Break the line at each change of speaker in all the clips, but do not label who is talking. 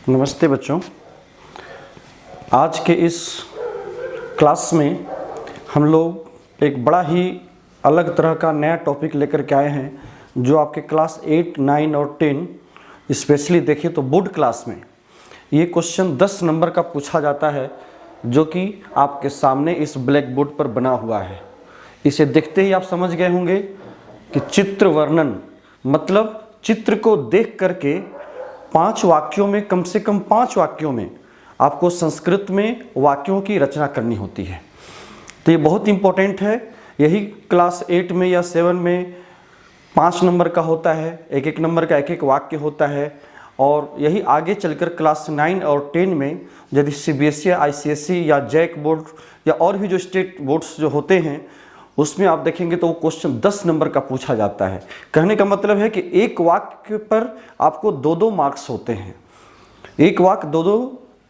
नमस्ते बच्चों। आज के इस क्लास में हम लोग एक बड़ा ही अलग तरह का नया टॉपिक लेकर के आए हैं जो आपके क्लास 8, 9 और 10 स्पेशली देखें तो बोर्ड क्लास में ये क्वेश्चन 10 नंबर का पूछा जाता है, जो कि आपके सामने इस ब्लैक बोर्ड पर बना हुआ है। इसे देखते ही आप समझ गए होंगे कि चित्र वर्णन मतलब चित्र को देख करके 5 वाक्यों में, कम से कम 5 वाक्यों में आपको संस्कृत में वाक्यों की रचना करनी होती है। तो ये बहुत इंपॉर्टेंट है। यही क्लास 8 में या 7 में 5 नंबर का होता है, एक नंबर का एक वाक्य होता है। और यही आगे चलकर क्लास 9 और 10 में यदि CBSE, ICSE या जैक बोर्ड या और भी जो स्टेट बोर्ड्स जो होते हैं उसमें आप देखेंगे तो वो क्वेश्चन 10 नंबर का पूछा जाता है। कहने का मतलब है कि एक वाक्य पर आपको 2-2 मार्क्स होते हैं, एक वाक्य 2-2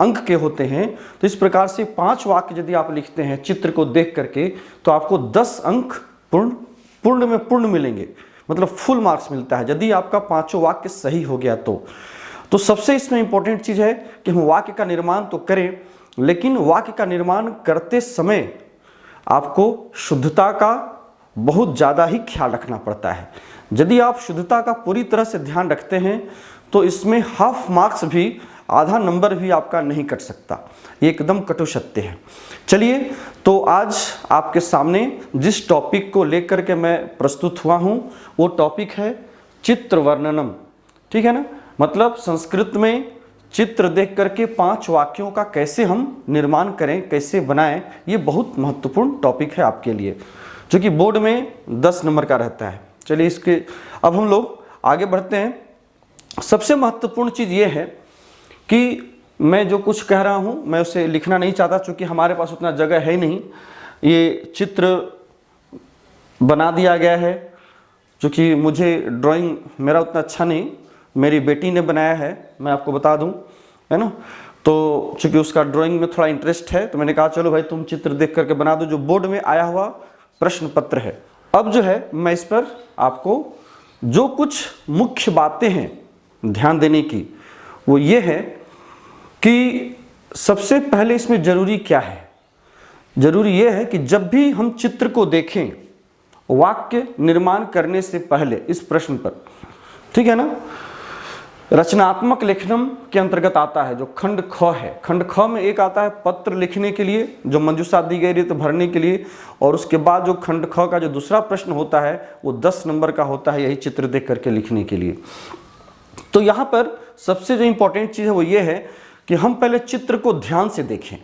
अंक के होते हैं। तो इस प्रकार से 5 वाक्य यदि आप लिखते हैं चित्र को देख करके तो आपको 10 अंक पूर्ण मिलेंगे, मतलब फुल मार्क्स मिलता है यदि आपका 5 वाक्य सही हो गया तो सबसे इसमें इंपॉर्टेंट चीज़ है कि हम वाक्य का निर्माण तो करें, लेकिन वाक्य का निर्माण करते समय आपको शुद्धता का बहुत ज़्यादा ही ख्याल रखना पड़ता है। यदि आप शुद्धता का पूरी तरह से ध्यान रखते हैं तो इसमें हाफ मार्क्स भी, आधा नंबर भी आपका नहीं कट सकता। ये एकदम कटु सत्य है। चलिए, तो आज आपके सामने जिस टॉपिक को लेकर के मैं प्रस्तुत हुआ हूँ वो टॉपिक है चित्र वर्णनम। ठीक है ना, मतलब संस्कृत में चित्र देख करके 5 वाक्यों का कैसे हम निर्माण करें, कैसे बनाएं, ये बहुत महत्वपूर्ण टॉपिक है आपके लिए, जो कि बोर्ड में 10 नंबर का रहता है। चलिए इसके अब हम लोग आगे बढ़ते हैं। सबसे महत्वपूर्ण चीज़ ये है कि मैं जो कुछ कह रहा हूँ मैं उसे लिखना नहीं चाहता, चूँकि हमारे पास उतना जगह है नहीं। ये चित्र बना दिया गया है, चूँकि मुझे ड्राइंग मेरा उतना अच्छा नहीं, मेरी बेटी ने बनाया है, मैं आपको बता दूं, है ना। तो चूंकि उसका ड्राइंग में थोड़ा इंटरेस्ट है तो मैंने कहा चलो भाई तुम चित्र देख करके बना दो, जो बोर्ड में आया हुआ प्रश्न पत्र है। अब जो है मैं इस पर आपको जो कुछ मुख्य बातें हैं ध्यान देने की वो ये है कि सबसे पहले इसमें जरूरी क्या है। जरूरी ये है कि जब भी हम चित्र को देखें वाक्य निर्माण करने से पहले इस प्रश्न पर, ठीक है ना, रचनात्मक लेखनम के अंतर्गत आता है जो खंड ख है। खंड ख में एक आता है पत्र लिखने के लिए, जो मंजूषा दी गई रीत भरने के लिए, और उसके बाद जो खंड ख का जो दूसरा प्रश्न होता है वो 10 नंबर का होता है, यही चित्र देख करके लिखने के लिए। तो यहाँ पर सबसे जो इंपॉर्टेंट चीज़ है वो ये है कि हम पहले चित्र को ध्यान से देखें।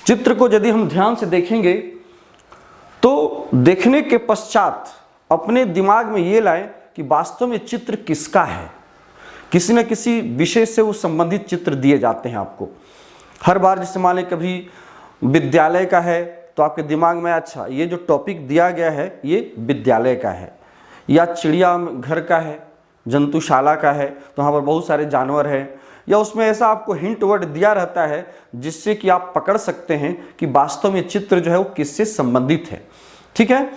चित्र को यदि हम ध्यान से देखेंगे तो देखने के पश्चात अपने दिमाग में ये लाएं कि वास्तव में चित्र किसका है। किसी न किसी विषय से वो संबंधित चित्र दिए जाते हैं आपको हर बार। जैसे मान लें कभी विद्यालय का है तो आपके दिमाग में अच्छा ये जो टॉपिक दिया गया है ये विद्यालय का है, या चिड़िया घर का है, जंतुशाला का है तो वहाँ पर बहुत सारे जानवर हैं, या उसमें ऐसा आपको हिंट वर्ड दिया रहता है जिससे कि आप पकड़ सकते हैं कि वास्तव में चित्र जो है वो किससे संबंधित है। ठीक है,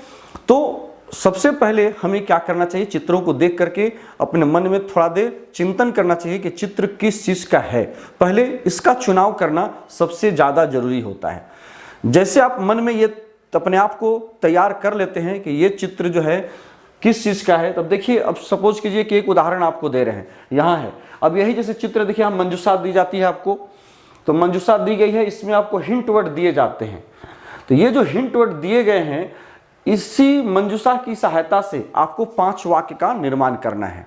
तो सबसे पहले हमें क्या करना चाहिए, चित्रों को देख करके अपने मन में थोड़ा देर चिंतन करना चाहिए कि चित्र किस चीज़ का है। पहले इसका चुनाव करना सबसे ज़्यादा जरूरी होता है। जैसे आप मन में ये अपने आप को तैयार कर लेते हैं कि ये चित्र जो है किस चीज़ का है, तब देखिए, अब सपोज कीजिए कि एक उदाहरण आपको दे रहे हैं, यहाँ है। अब यही जैसे चित्र देखिए, यहाँ मंजूषा दी जाती है आपको, तो मंजूषा दी गई है, इसमें आपको हिंट वर्ड दिए जाते हैं। तो ये जो हिंट वर्ड दिए गए हैं इसी मंजूषा की सहायता से आपको 5 वाक्य का निर्माण करना है।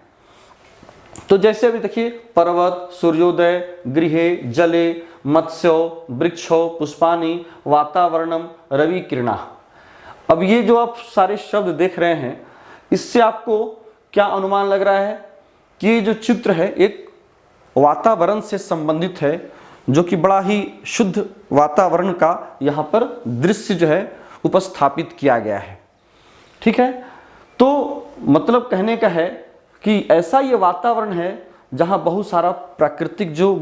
तो जैसे अभी देखिए, पर्वत, सूर्योदय, गृहे, जले, मत्स्यो, वृक्षो, पुष्पानि, वातावरणम, रवि किरणा। अब ये जो आप सारे शब्द देख रहे हैं इससे आपको क्या अनुमान लग रहा है कि ये जो चित्र है एक वातावरण से संबंधित है, जो कि बड़ा ही शुद्ध वातावरण का यहाँ पर दृश्य जो है उपस्थापित किया गया है। ठीक है, तो मतलब कहने का है कि ऐसा ये वातावरण है जहाँ बहुत सारी जो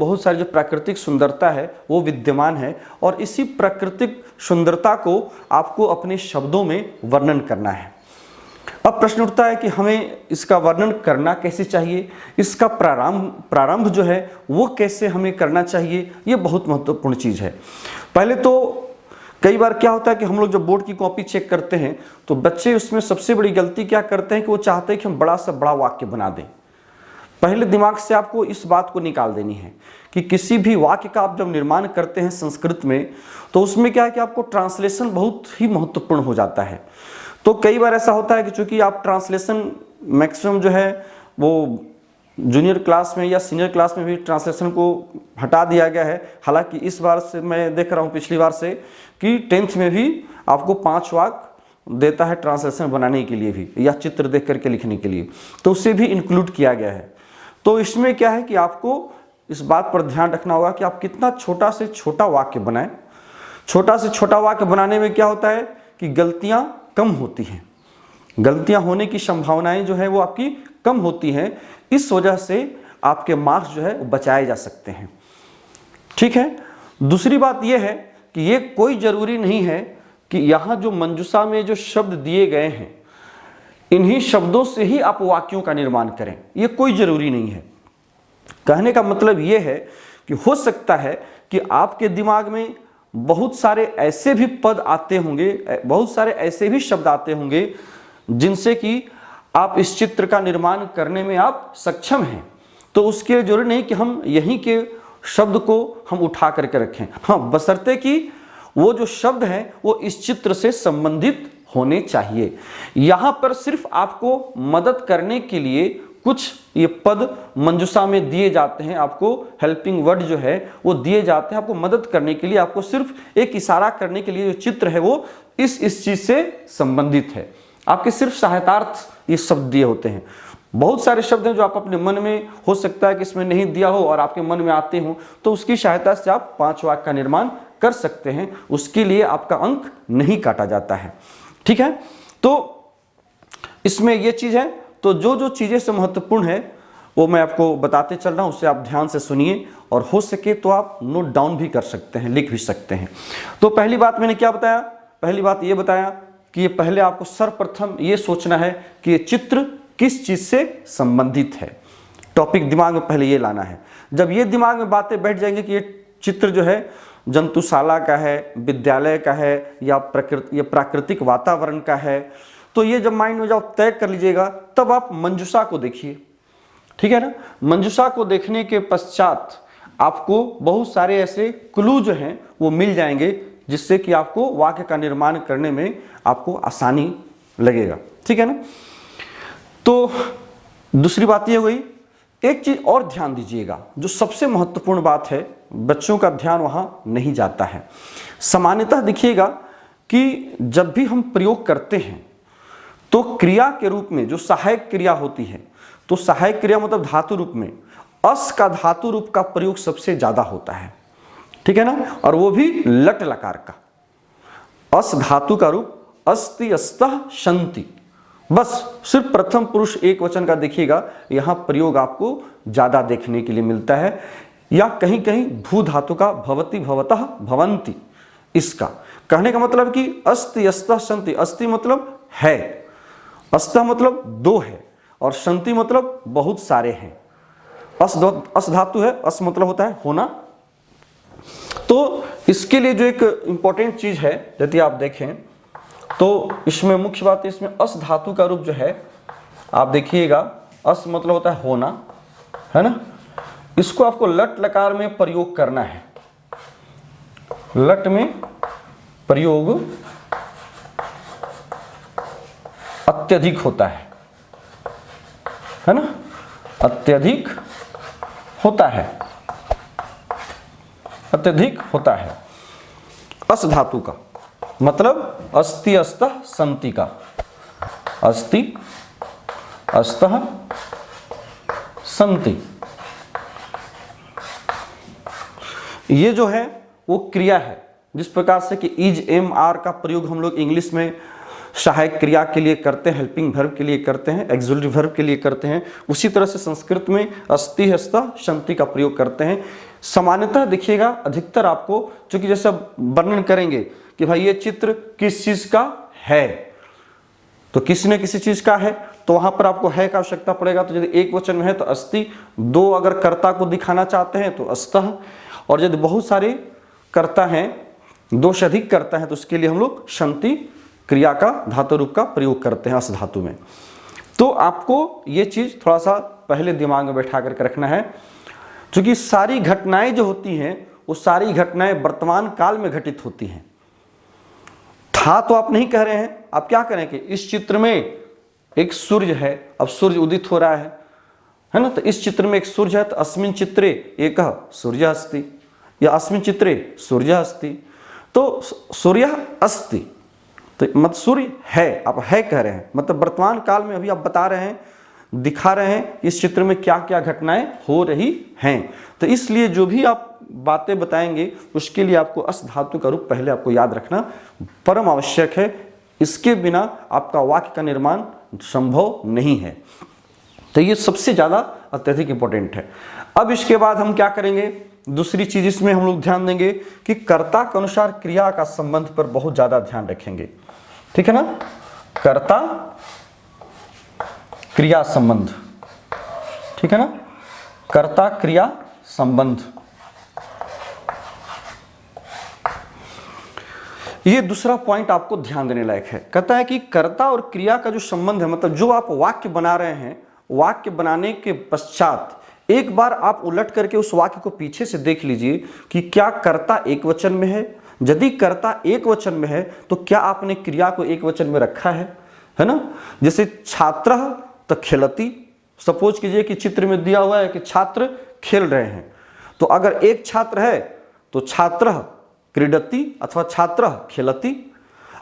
प्राकृतिक सुंदरता है वो विद्यमान है, और इसी प्राकृतिक सुंदरता को आपको अपने शब्दों में वर्णन करना है। अब प्रश्न उठता है कि हमें इसका वर्णन करना कैसे चाहिए, इसका प्रारंभ जो है वो कैसे हमें करना चाहिए, ये बहुत महत्वपूर्ण चीज़ है। पहले तो कई बार क्या होता है कि हम लोग जब बोर्ड की कॉपी चेक करते हैं तो बच्चे उसमें सबसे बड़ी गलती क्या करते हैं कि वो चाहते हैं कि हम बड़ा से बड़ा वाक्य बना दें। पहले दिमाग से आपको इस बात को निकाल देनी है कि किसी भी वाक्य का आप जब निर्माण करते हैं संस्कृत में तो उसमें क्या है कि आपको ट्रांसलेशन बहुत ही महत्वपूर्ण हो जाता है। तो कई बार ऐसा होता है कि चूंकि आप ट्रांसलेशन मैक्सिमम जो है वो जूनियर क्लास में या सीनियर क्लास में भी ट्रांसलेशन को हटा दिया गया है। हालांकि इस बार से मैं देख रहा हूँ पिछली बार से कि 10th में भी आपको 5 वाक्य देता है ट्रांसलेशन बनाने के लिए भी या चित्र देख करके लिखने के लिए, तो उसे भी इंक्लूड किया गया है। तो इसमें क्या है कि आपको इस बात पर ध्यान रखना होगा कि आप कितना छोटा से छोटा वाक्य बनाएं। छोटा से छोटा वाक्य बनाने में क्या होता है कि गलतियां कम होती हैं, गलतियां होने की संभावनाएं जो है वो आपकी कम होती हैं। इस वजह से आपके मार्क्स जो है वो बचाए जा सकते हैं। ठीक है। दूसरी बात यह है कि ये कोई जरूरी नहीं है कि यहाँ जो मंजूषा में जो शब्द दिए गए हैं इन्हीं शब्दों से ही आप वाक्यों का निर्माण करें, ये कोई जरूरी नहीं है। कहने का मतलब ये है कि हो सकता है कि आपके दिमाग में बहुत सारे ऐसे भी पद आते होंगे, बहुत सारे ऐसे भी शब्द आते होंगे जिनसे कि आप इस चित्र का निर्माण करने में आप सक्षम हैं। तो उसके लिए जरूरी नहीं कि हम यहीं के शब्द को हम उठा करके रखें। हाँ, बशर्ते कि वो जो शब्द हैं वो इस चित्र से संबंधित होने चाहिए। यहाँ पर सिर्फ आपको मदद करने के लिए कुछ ये पद मंजूषा में दिए जाते हैं, आपको हेल्पिंग वर्ड जो है वो दिए जाते हैं आपको मदद करने के लिए। आपको सिर्फ एक इशारा करने के लिए जो चित्र है वो इस चीज से संबंधित है। आपके सिर्फ सहायतार्थ ये शब्द दिए होते हैं। बहुत सारे शब्द हैं जो आप अपने मन में हो सकता है कि इसमें नहीं दिया हो और आपके मन में आते हो, तो उसकी सहायता से आप 5 वाक्य का निर्माण कर सकते हैं। उसके लिए आपका अंक नहीं काटा जाता है। ठीक है। तो इसमें ये चीज है। तो जो जो चीजें से महत्वपूर्ण है वो मैं आपको बताते चल रहा हूं, उसे आप ध्यान से सुनिए और हो सके तो आप नोट डाउन भी कर सकते हैं, लिख भी सकते हैं। तो पहली बात मैंने क्या बताया? पहली बात ये बताया कि ये पहले आपको सर्वप्रथम ये सोचना है कि ये चित्र किस चीज से संबंधित है। टॉपिक दिमाग में पहले ये लाना है। जब ये दिमाग में बातें बैठ जाएंगे कि ये चित्र जो है जंतुशाला का है, विद्यालय का है या प्राकृतिक वातावरण का है, तो ये जब माइंड में जब तय कर लीजिएगा तब आप मंजूषा को देखिए। ठीक है ना। मंजूषा को देखने के पश्चात आपको बहुत सारे ऐसे क्लू जो हैं वो मिल जाएंगे जिससे कि आपको वाक्य का निर्माण करने में आपको आसानी लगेगा। ठीक है ना। तो दूसरी बात ये हुई, एक चीज और ध्यान दीजिएगा, जो सबसे महत्वपूर्ण बात है, बच्चों का ध्यान वहां नहीं जाता है। सामान्यतः देखिएगा कि जब भी हम प्रयोग करते हैं तो क्रिया के रूप में जो सहायक क्रिया होती है, तो सहायक क्रिया मतलब धातु रूप में अस का धातु रूप का प्रयोग सबसे ज्यादा होता है। ठीक है ना। और वो भी लट लकार का। अस धातु का रूप अस्ति, अस्तः, शंति। बस सिर्फ प्रथम पुरुष एक वचन का देखिएगा, यहां प्रयोग आपको ज्यादा देखने के लिए मिलता है। या कहीं कहीं भू धातु का भवति, भवतः, भवंती, इसका कहने का मतलब कि अस्ति, अस्तः, शंति। अस्ति मतलब है, अस्तः मतलब 2 है और शंति मतलब बहुत सारे हैं। अस धातु है, अस मतलब होता है होना। तो इसके लिए जो एक इंपॉर्टेंट चीज है, यदि आप देखें तो इसमें मुख्य बात है, इसमें अस धातु का रूप जो है आप देखिएगा, अस मतलब होता है होना, है ना। इसको आपको लट लकार में प्रयोग करना है। लट में प्रयोग अत्यधिक होता है ना, अत्यधिक होता है, अत्यधिक होता है। अस धातु का मतलब अस्ति, अस्तः, संति का। अस्ति, अस्तः, संति, ये जो है वो क्रिया है। जिस प्रकार से कि इज, एम, आर का प्रयोग हम लोग इंग्लिश में सहायक क्रिया के लिए करते हैं, हेल्पिंग वर्ब के लिए करते हैं, एक्सिलरी वर्ब के लिए करते हैं, उसी तरह से संस्कृत में अस्ति, अस्तः, शंति का प्रयोग करते हैं। सामान्यतः देखिएगा अधिकतर आपको, चूंकि जैसे वर्णन करेंगे कि भाई ये चित्र किस चीज का है, तो किसी न किसी चीज का है, तो वहां पर आपको है का आवश्यकता पड़ेगा। तो यदि एक वचन में है तो अस्ति, दो अगर कर्ता को दिखाना चाहते हैं तो अस्तः, और यदि बहुत सारे कर्ता हैं, दो से अधिक कर्ता है, तो उसके लिए हम लोग शंति क्रिया का धातु रूप का प्रयोग करते हैं अस धातु में। तो आपको ये चीज थोड़ा सा पहले दिमाग में बैठा करके रखना है, क्योंकि सारी घटनाएं जो होती हैं वो सारी घटनाएं वर्तमान काल में घटित होती हैं। था तो आप नहीं कह रहे हैं, आप क्या करें कि इस चित्र में एक सूर्य है, अब सूर्य उदित हो रहा है ना, तो इस चित्र में एक सूर्य है, तो अस्मिन चित्रे एक सूर्य अस्ति, या अस्मिन चित्रे सूर्य अस्ति, तो सूर्य अस्ति, तो मतलब सूर्य है, आप है कह रहे हैं, मतलब वर्तमान काल में अभी आप बता रहे हैं, दिखा रहे हैं इस चित्र में क्या क्या घटनाएं हो रही हैं। तो इसलिए जो भी आप बातें बताएंगे उसके लिए आपको अस धातु का रूप पहले आपको याद रखना परम आवश्यक है। इसके बिना आपका वाक्य का निर्माण संभव नहीं है। तो ये सबसे ज्यादा अत्यधिक इंपॉर्टेंट है। अब इसके बाद हम क्या करेंगे, दूसरी चीज इसमें हम लोग ध्यान देंगे कि कर्ता के अनुसार क्रिया का संबंध पर बहुत ज्यादा ध्यान रखेंगे। ठीक है ना, कर्ता क्रिया संबंध, ठीक है ना, कर्ता क्रिया संबंध। ये दूसरा पॉइंट आपको ध्यान देने लायक है। कहता है कि कर्ता और क्रिया का जो संबंध है, मतलब जो आप वाक्य बना रहे हैं, वाक्य बनाने के पश्चात एक बार आप उलट करके उस वाक्य को पीछे से देख लीजिए कि क्या कर्ता एक वचन में है। यदि कर्ता एक वचन में है तो क्या आपने क्रिया को एक वचन में रखा है ना। जैसे छात्रः तो खेलती, सपोज कीजिए कि चित्र में दिया हुआ है कि छात्र खेल रहे हैं, तो अगर एक छात्र है तो छात्रः क्रीडति अथवा छात्रः खेलति।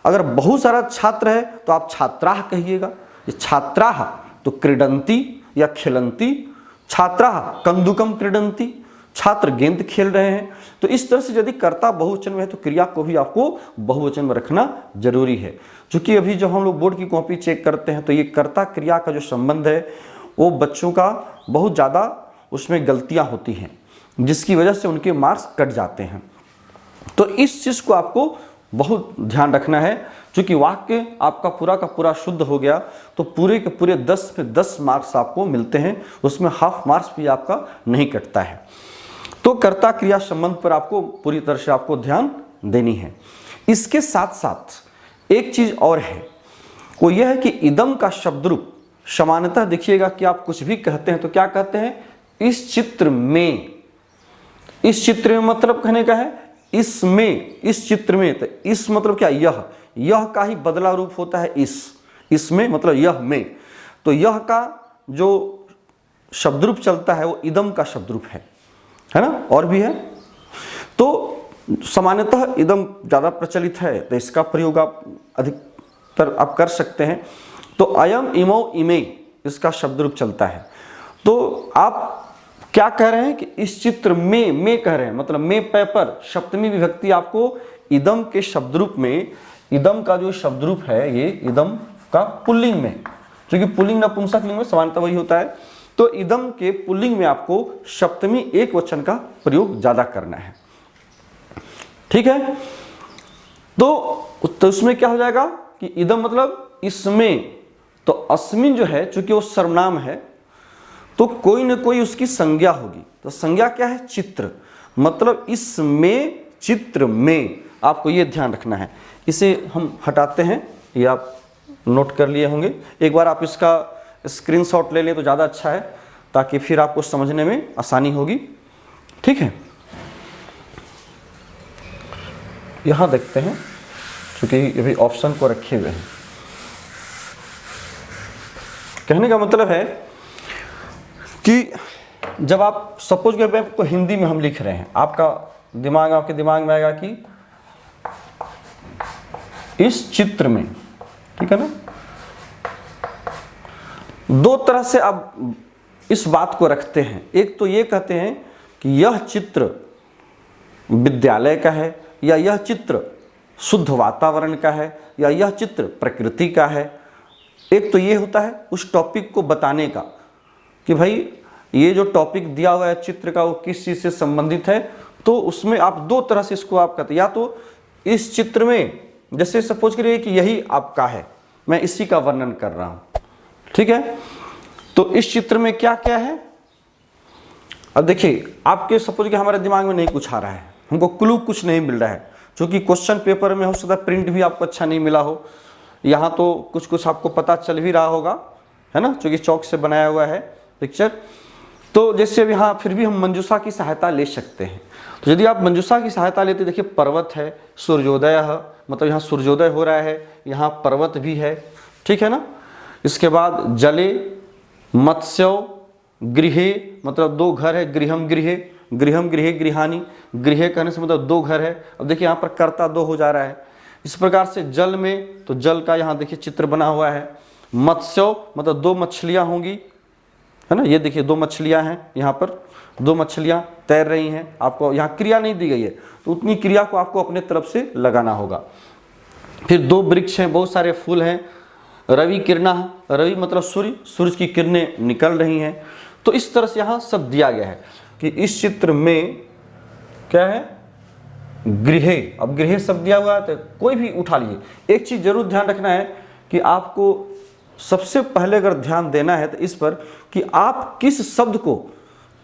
अगर बहुत सारा छात्र है तो आप छात्राः कहिएगा, छात्राः तो क्रीडन्ति या खेलन्ति, छात्राः कंदुकम क्रीडन्ति, छात्र गेंद खेल रहे हैं। तो इस तरह से यदि कर्ता बहुवचन में है तो क्रिया को भी आपको बहुवचन में रखना जरूरी है। क्योंकि अभी जब हम लोग बोर्ड की कॉपी चेक करते हैं तो ये कर्ता क्रिया का जो संबंध है वो बच्चों का बहुत ज़्यादा उसमें गलतियां होती हैं, जिसकी वजह से उनके मार्क्स कट जाते हैं। तो इस चीज़ को आपको बहुत ध्यान रखना है। क्योंकि वाक्य आपका पूरा का पूरा शुद्ध हो गया तो पूरे के पूरे 10 में 10 मार्क्स आपको मिलते हैं, उसमें हाफ मार्क्स भी आपका नहीं कटता है। तो कर्ता क्रिया संबंध पर आपको पूरी तरह से आपको ध्यान देनी है। इसके साथ साथ एक चीज और है, वो यह है कि इदम का शब्द रूप सामान्यतः देखिएगा कि आप कुछ भी कहते हैं तो क्या कहते हैं, इस चित्र में। इस चित्र में मतलब कहने का है इसमें, इस चित्र में। तो इस मतलब क्या, यह का ही बदला रूप होता है इसमें मतलब यह में। तो यह का जो शब्द रूप चलता है वो इदम का शब्द रूप है ना, और भी है। तो सामान्यतः इदम ज्यादा प्रचलित है तो इसका प्रयोग आप अधिकतर आप कर सकते हैं। तो अयम इमो इमे इसका शब्द रूप चलता है। तो आप क्या कह रहे हैं कि इस चित्र में कह रहे हैं, मतलब में पेपर सप्तमी विभक्ति आपको इदम के शब्द रूप में, इदम का जो शब्द रूप है ये इदम का पुल्लिंग में, क्योंकि पुल्लिंग नपुंसक लिंग में सामान्यतः वही होता है। तो इदम के पुल्लिंग में आपको सप्तमी एक वचन का प्रयोग ज्यादा करना है। ठीक है, तो उसमें क्या हो जाएगा कि इदम मतलब इसमें। तो अस्मिन जो है चूंकि वो सर्वनाम है तो कोई न कोई उसकी संज्ञा होगी। तो संज्ञा क्या है, चित्र, मतलब इसमें, चित्र में। आपको ये ध्यान रखना है। इसे हम हटाते हैं, ये आप नोट कर लिए होंगे। एक बार आप इसका स्क्रीनशॉट ले लें तो ज़्यादा अच्छा है, ताकि फिर आपको समझने में आसानी होगी। ठीक है, यहाँ देखते हैं, क्योंकि अभी ऑप्शन को रखे हुए हैं। कहने का मतलब है कि जब आप सपोज के आपको हिंदी में हम लिख रहे हैं, आपके दिमाग में आएगा कि इस चित्र में, ठीक है ना। दो तरह से आप इस बात को रखते हैं। एक तो ये कहते हैं कि यह चित्र विद्यालय का है, या यह चित्र शुद्ध वातावरण का है, या यह चित्र प्रकृति का है। एक तो ये होता है उस टॉपिक को बताने का कि भाई ये जो टॉपिक दिया हुआ है चित्र का वो किस चीज से संबंधित है। तो उसमें आप दो तरह से इसको आप कहते हैं, या तो इस चित्र में, जैसे सपोज करिए कि यही आपका है, मैं इसी का वर्णन कर रहा हूं। ठीक है, तो इस चित्र में क्या क्या है, अब देखिए आपके सपोज कि हमारे दिमाग में नहीं कुछ आ रहा है, हमको क्लू कुछ नहीं मिल रहा है, क्योंकि क्वेश्चन पेपर में हो सकता है प्रिंट भी आपको अच्छा नहीं मिला हो, यहाँ तो कुछ कुछ आपको पता चल भी रहा होगा, है ना, क्योंकि चौक से बनाया हुआ है पिक्चर। तो जैसे अब यहाँ फिर भी हम मंजूषा की सहायता ले सकते हैं। तो यदि आप मंजूषा की सहायता लेते, देखिए पर्वत है, सूर्योदय है, मतलब यहाँ सूर्योदय हो रहा है, यहाँ पर्वत भी है, ठीक है ना। इसके बाद जले, मत्स्यो, गृहे, मतलब दो घर है, गृहम गृहे, गृहम गृहे गृहानी, गृह कहने से मतलब दो घर है। अब देखिए यहाँ पर कर्ता दो हो जा रहा है। इस प्रकार से जल में, तो जल का यहाँ देखिए चित्र बना हुआ है। मत्स्यो मतलब दो मछलियाँ होंगी, है ना, ये देखिए दो मछलियाँ हैं, यहाँ पर दो मछलियाँ तैर रही हैं। आपको यहाँ क्रिया नहीं दी गई है, तो उतनी क्रिया को आपको अपने तरफ से लगाना होगा। फिर दो वृक्ष हैं, बहुत सारे फूल हैं। रवि किरणा, रवि मतलब सूर्य, सूरज की किरणें निकल रही हैं। तो इस तरह से यहाँ सब दिया गया है कि इस चित्र में क्या है, गृहे। अब गृहे शब्द दिया हुआ है, तो कोई भी उठा लीजिए। एक चीज जरूर ध्यान रखना है कि आपको सबसे पहले अगर ध्यान देना है तो इस पर कि आप किस शब्द को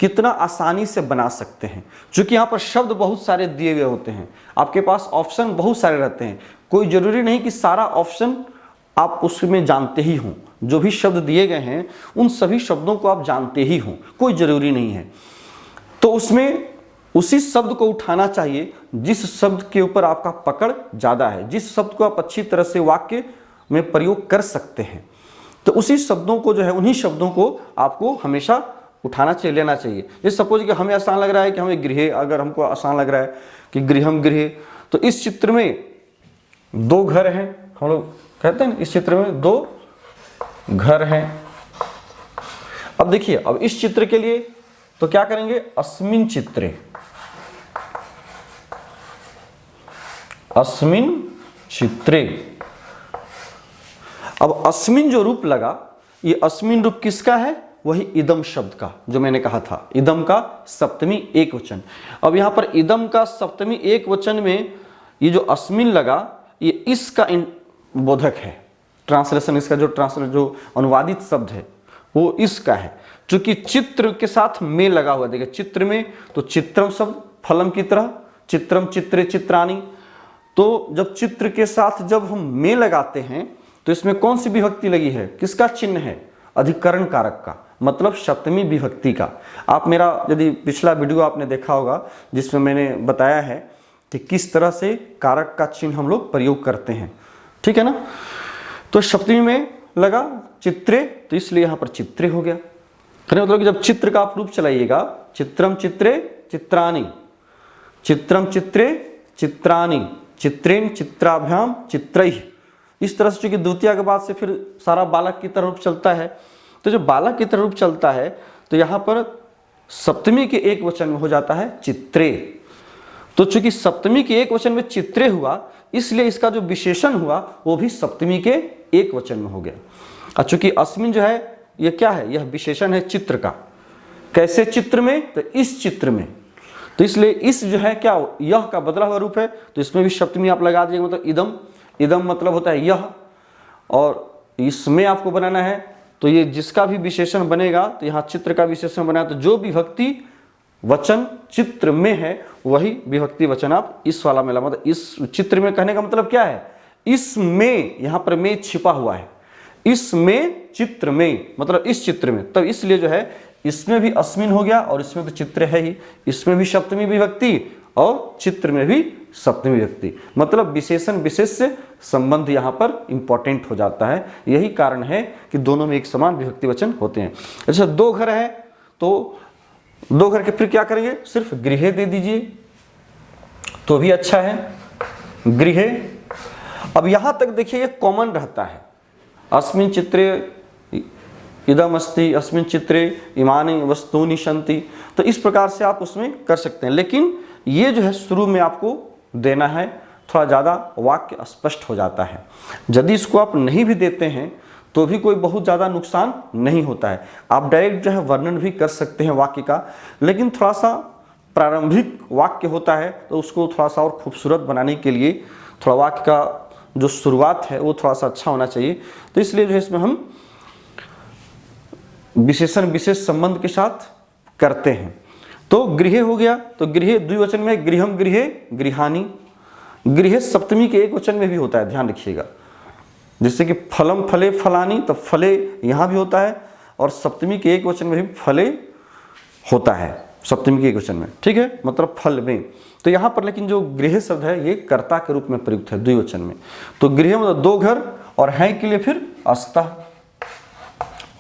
कितना आसानी से बना सकते हैं, क्योंकि यहाँ पर शब्द बहुत सारे दिए हुए होते हैं, आपके पास ऑप्शन बहुत सारे रहते हैं। कोई जरूरी नहीं कि सारा ऑप्शन आप उसमें जानते ही हों, जो भी शब्द दिए गए हैं उन सभी शब्दों को आप जानते ही हों, कोई जरूरी नहीं है। तो उसमें उसी शब्द को उठाना चाहिए जिस शब्द के ऊपर आपका पकड़ ज़्यादा है, जिस शब्द को आप अच्छी तरह से वाक्य में प्रयोग कर सकते हैं। तो उसी शब्दों को जो है, उन्हीं शब्दों को आपको हमेशा उठाना चाहिए, लेना चाहिए। जैसे सपोज कि हमें आसान लग रहा है कि हमें गृह, अगर हमको आसान लग रहा है कि गृहम गृह, तो इस चित्र में दो घर हैं, हम लोग कहते हैं इस चित्र में दो घर हैं। अब देखिए, अब इस चित्र के लिए तो क्या करेंगे, अस्मिन चित्रे, अस्मिन चित्रे। अब अस्मिन जो रूप लगा, ये अस्मिन रूप किसका है, वही इदम शब्द का, जो मैंने कहा था, इदम का सप्तमी एक वचन। अब यहां पर इदम का सप्तमी एक वचन में ये जो अस्मिन लगा, ये इसका बोधक है। ट्रांसलेशन इसका जो अनुवादित शब्द है वो इसका है, चूंकि चित्र के साथ में लगा हुआ। देखिए चित्र में तो चित्रम शब्द फलम की तरह, चित्रम चित्रे चित्रानी। तो जब चित्र के साथ जब हम में लगाते हैं तो इसमें कौन सी विभक्ति लगी है, किसका चिन्ह है, अधिकरण कारक का, मतलब सप्तमी विभक्ति का। आप मेरा यदि पिछला वीडियो आपने देखा होगा जिसमें मैंने बताया है कि किस तरह से कारक का चिन्ह हम लोग प्रयोग करते हैं, ठीक है ना। तो सप्तमी में लगा चित्रे, तो इसलिए यहां पर चित्रे हो गया। कहने मतलब कि जब चित्र का आप रूप चलाइएगा, चित्रम चित्रे चित्रानी, चित्रम चित्रे चित्रानी, चित्रेन चित्राभ्याम चित्रैः। इस तरह से चूंकि द्वितीय के बाद से फिर सारा बालक की तरह रूप चलता है, तो जब बालक की तरह रूप चलता है तो यहाँ पर सप्तमी के एक वचन में हो जाता है चित्रे। तो चूंकि सप्तमी के एक वचन में चित्रे हुआ, इसलिए इसका जो विशेषण हुआ वो भी सप्तमी के एक वचन में हो गया। और चूंकि अस्मिन जो है ये क्या है, यह विशेषण है चित्र का। कैसे चित्र में, तो इस चित्र में, तो इसलिए इस जो है क्या, यह का बदला हुआ रूप है, तो इसमें भी सप्तमी आप लगा दीजिएगा, मतलब इदम, इदम मतलब होता है यह, और इसमें आपको बनाना है तो ये जिसका भी विशेषण बनेगा, तो यहाँ चित्र का विशेषण बना, तो जो विभक्ति वचन चित्र में है वही विभक्ति वचन आप इस वाला में, मतलब इस चित्र में कहने का मतलब क्या है, इसमें, यहाँ पर में छिपा हुआ है, इसमें चित्र में मतलब इस चित्र में। तब इसलिए जो है इसमें भी अस्मिन हो गया और इसमें तो चित्र है ही, इसमें भी सप्तमी विभक्ति और चित्र में भी सप्तमी विभक्ति, मतलब विशेषण विशेष से संबंध यहाँ पर इंपॉर्टेंट हो जाता है। यही कारण है कि दोनों में एक समान विभक्ति वचन होते हैं। अच्छा, दो घर है तो दो घर के फिर क्या करेंगे, सिर्फ गृह दे दीजिए तो भी अच्छा है, गृह। अब यहां तक देखिए ये कॉमन रहता है, अस्मिन चित्रे इदम अस्ति, अस्मिन चित्रे इमानि वस्तूनि सन्ति। तो इस प्रकार से आप उसमें कर सकते हैं, लेकिन ये जो है शुरू में आपको देना है, थोड़ा ज़्यादा वाक्य स्पष्ट हो जाता है। यदि इसको आप नहीं भी देते हैं तो भी कोई बहुत ज़्यादा नुकसान नहीं होता है। आप डायरेक्ट जो है वर्णन भी कर सकते हैं वाक्य का, लेकिन थोड़ा सा प्रारंभिक वाक्य होता है तो उसको थोड़ा सा और खूबसूरत बनाने के लिए थोड़ा वाक्य का जो शुरुआत है वो थोड़ा सा अच्छा होना चाहिए। तो इसलिए जो है इसमें हम विशेषण विशेष संबंध के साथ करते हैं। तो गृह हो गया, तो गृह द्विवचन में गृहम गृहे गृहानि। गृह सप्तमी के एक वचन में भी होता है, ध्यान रखिएगा। जैसे कि फलम फले फलानी, तो फले यहाँ भी होता है और सप्तमी के एक वचन में भी फले होता है, सप्तमी के एक वचन में, ठीक है, मतलब फल में। तो यहाँ पर लेकिन जो गृह शब्द है ये कर्ता के रूप में प्रयुक्त है द्विवचन में। तो गृह मतलब दो घर, और है के लिए फिर अस्तः,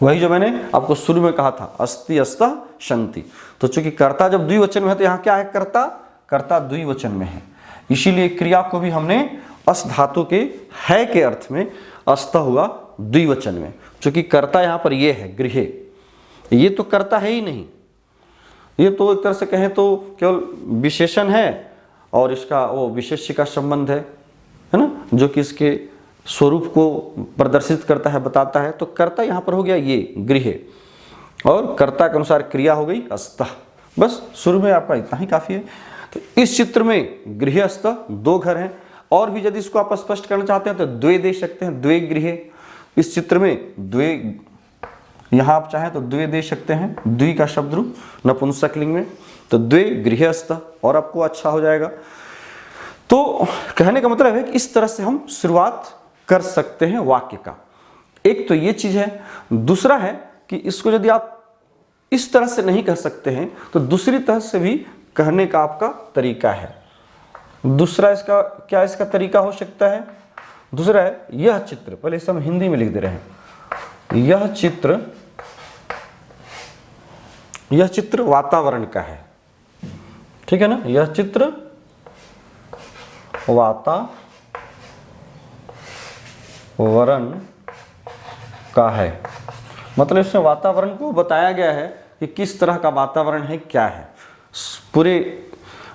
वही जो मैंने आपको शुरू में कहा था, अस्ति अस्तः शन्ति। तो चूंकि कर्ता जब द्विवचन में है तो यहाँ क्या है, कर्ता, कर्ता द्विवचन में है, इसीलिए क्रिया को भी हमने अस धातु के है के अर्थ में अस्तः हुआ द्विवचन में। चूंकि कर्ता यहाँ पर ये है गृह, ये तो कर्ता है ही नहीं, ये तो एक तरह से कहें तो केवल विशेषण है और इसका वो विशेष्य का संबंध है ना, जो कि इसके स्वरूप को प्रदर्शित करता है, बताता है। तो कर्ता यहाँ पर हो गया ये गृह, और कर्ता के अनुसार क्रिया हो गई अस्तः। बस शुरू में आपका इतना ही काफी है। तो इस चित्र में गृह अस्तः दो घर हैं, और भी यदि इसको आप स्पष्ट करना चाहते हैं तो द्वे दे सकते हैं, द्वे गृह। इस चित्र में द्वे, यहाँ आप चाहें तो द्वे दे सकते हैं, द्वि का शब्द रूप नपुंसक लिंग में, तो द्वे गृह अस्तः, और आपको अच्छा हो जाएगा। तो कहने का मतलब है कि इस तरह से हम शुरुआत कर सकते हैं वाक्य का। एक तो ये चीज है, दूसरा है कि इसको यदि आप इस तरह से नहीं कर सकते हैं तो दूसरी तरह से भी कहने का आपका तरीका है। दूसरा इसका क्या, इसका तरीका हो सकता है, दूसरा है यह चित्र, पहले इसे हम हिंदी में लिख दे रहे हैं, यह चित्र वातावरण का है, ठीक है ना, यह चित्र वातावरण का है। मतलब इसमें वातावरण को बताया गया है कि किस तरह का वातावरण है, क्या है। पूरे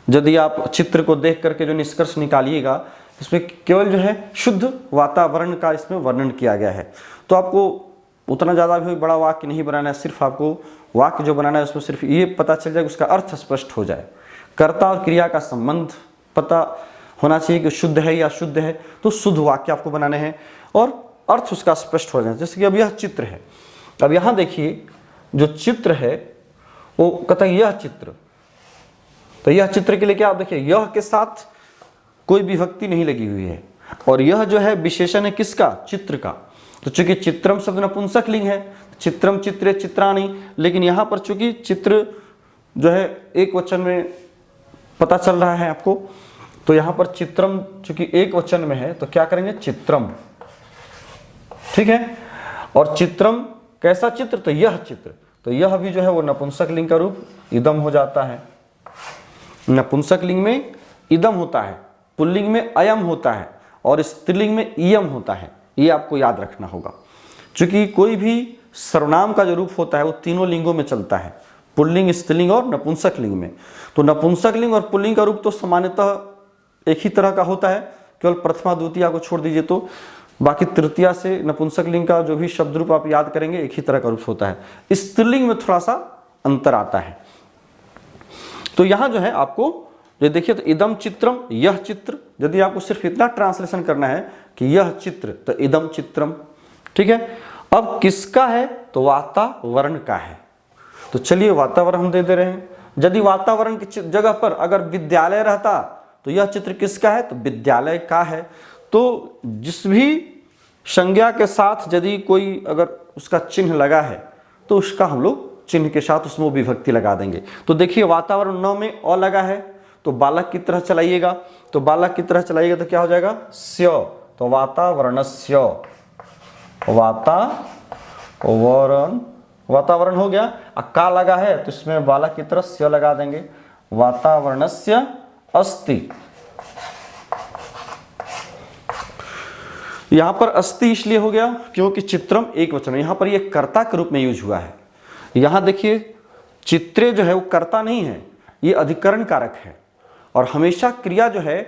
यदि आप चित्र को देख करके जो निष्कर्ष निकालिएगा, इसमें केवल जो है शुद्ध वातावरण का इसमें वर्णन किया गया है। तो आपको उतना ज़्यादा भी बड़ा वाक्य नहीं बनाना है, सिर्फ आपको वाक्य जो बनाना है उसमें सिर्फ ये पता चल जाए, उसका अर्थ स्पष्ट हो जाए, कर्ता और क्रिया का संबंध पता होना चाहिए कि शुद्ध है या शुद्ध है। तो शुद्ध वाक्य आपको बनाने हैं और अर्थ उसका स्पष्ट हो जाए। जैसे कि अब यह चित्र है, अब यहाँ देखिए जो चित्र है वो कहता है यह चित्र, तो यह चित्र के लिए क्या, आप देखिए यह के साथ कोई विभक्ति नहीं लगी हुई है, और यह जो है विशेषण है किसका, चित्र का। तो चूंकि चित्रम शब्द नपुंसक लिंग है, चित्रम चित्रे चित्राणि, लेकिन यहाँ पर चूंकि चित्र जो है एक वचन में पता चल रहा है आपको, तो यहाँ पर चित्रम चूंकि एक वचन में है तो क्या करेंगे, चित्रम, ठीक है। और चित्रम कैसा चित्र, तो यह चित्र, तो यह भी जो है वो नपुंसक लिंग का रूप इदम हो जाता है। नपुंसक लिंग में इदम होता है, पुल्लिंग में अयम होता है, और स्त्रीलिंग में इयम होता है। ये आपको याद रखना होगा, क्योंकि कोई भी सर्वनाम का जो रूप होता है वो तीनों लिंगों में चलता है, पुल्लिंग, स्त्रीलिंग और नपुंसक लिंग में। तो नपुंसक लिंग और पुल्लिंग का रूप तो सामान्यतः एक ही तरह का होता है, केवल प्रथमा द्वितीया को छोड़ दीजिए तो बाकी तृतीया से नपुंसक लिंग का जो भी शब्द रूप आप याद करेंगे एक ही तरह का रूप होता है। स्त्रीलिंग में थोड़ा सा अंतर आता है। तो यहाँ जो है आपको ये देखिए, तो इदम चित्रम, यह चित्र, यदि आपको सिर्फ इतना ट्रांसलेशन करना है कि यह चित्र, तो इदम चित्रम, ठीक है। अब किसका है, तो वातावरण का है। तो चलिए वातावरण हम दे रहे हैं। यदि वातावरण की जगह पर अगर विद्यालय रहता तो यह चित्र किसका है, तो विद्यालय का है। तो जिस भी संज्ञा के साथ यदि कोई अगर उसका चिन्ह लगा है तो उसका हम लोग चिन्ह के साथ उसमें विभक्ति लगा देंगे। तो देखिए वातावरण न में अ लगा है तो बालक की तरह चलाइएगा, तो बालक की तरह चलाइएगा तो क्या हो जाएगा, स्य, तो वातावरणस्य, वातावरण हो गया। का लगा है तो इसमें बालक की तरह स्य लगा देंगे, वातावरणस्य अस्ति। यहां पर अस्ति इसलिए हो गया क्योंकि चित्रम एक वचन, यहां पर यह कर्ता के रूप में यूज हुआ है। यहां देखिए चित्रे जो है वो कर्ता नहीं है, ये अधिकरण कारक है, और हमेशा क्रिया जो है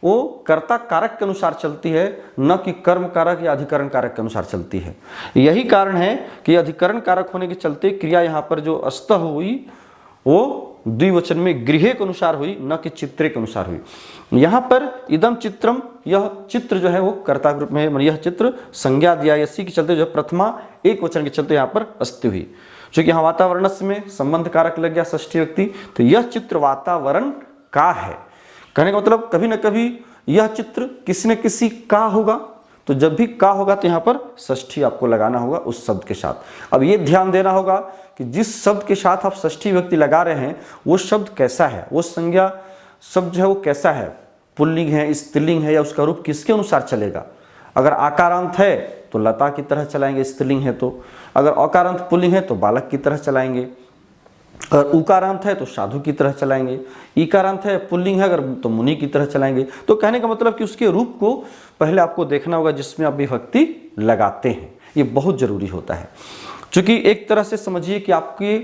वो कर्ता कारक के अनुसार चलती है, न कि कर्म कारक या अधिकरण कारक के अनुसार चलती है। यही कारण है कि अधिकरण कारक होने के चलते क्रिया यहाँ पर जो अस्तः हुई वो द्विवचन में गृह के अनुसार हुई, न कि चित्रे के अनुसार हुई। यहाँ पर इदम चित्रम यह चित्र जो है वो कर्ता के रूप में, मतलब यह चित्र संज्ञा दिया, इसी के चलते जो प्रथमा एक वचन के चलते यहाँ पर अस्ति हुई। क्योंकि यहाँ वातावरण में संबंध कारक लग गया षष्ठी व्यक्ति, तो यह चित्र वातावरण का है। कहने का मतलब कभी न कभी यह चित्र किसी न किसी का होगा, तो जब भी का होगा तो यहाँ पर षष्ठी आपको लगाना होगा उस शब्द के साथ। अब ये ध्यान देना होगा कि जिस शब्द के साथ आप षष्ठी व्यक्ति लगा रहे हैं वो शब्द कैसा है, वो संज्ञा शब्द जो है वो कैसा है, पुल्लिंग है, स्त्रीलिंग है, या उसका रूप किसके अनुसार चलेगा। अगर आकारांत है तो लता की तरह चलाएंगे स्त्रीलिंग है तो, अगर अकारांत पुल्लिंग है तो बालक की तरह चलाएंगे, अगर उकारांत है तो साधु की तरह चलाएंगे, ईकारांत है पुल्लिंग है अगर तो मुनि की तरह चलाएंगे। तो कहने का मतलब कि उसके रूप को पहले आपको देखना होगा जिसमें आप विभक्ति लगाते हैं, ये बहुत जरूरी होता है। क्योंकि एक तरह से समझिए कि आपके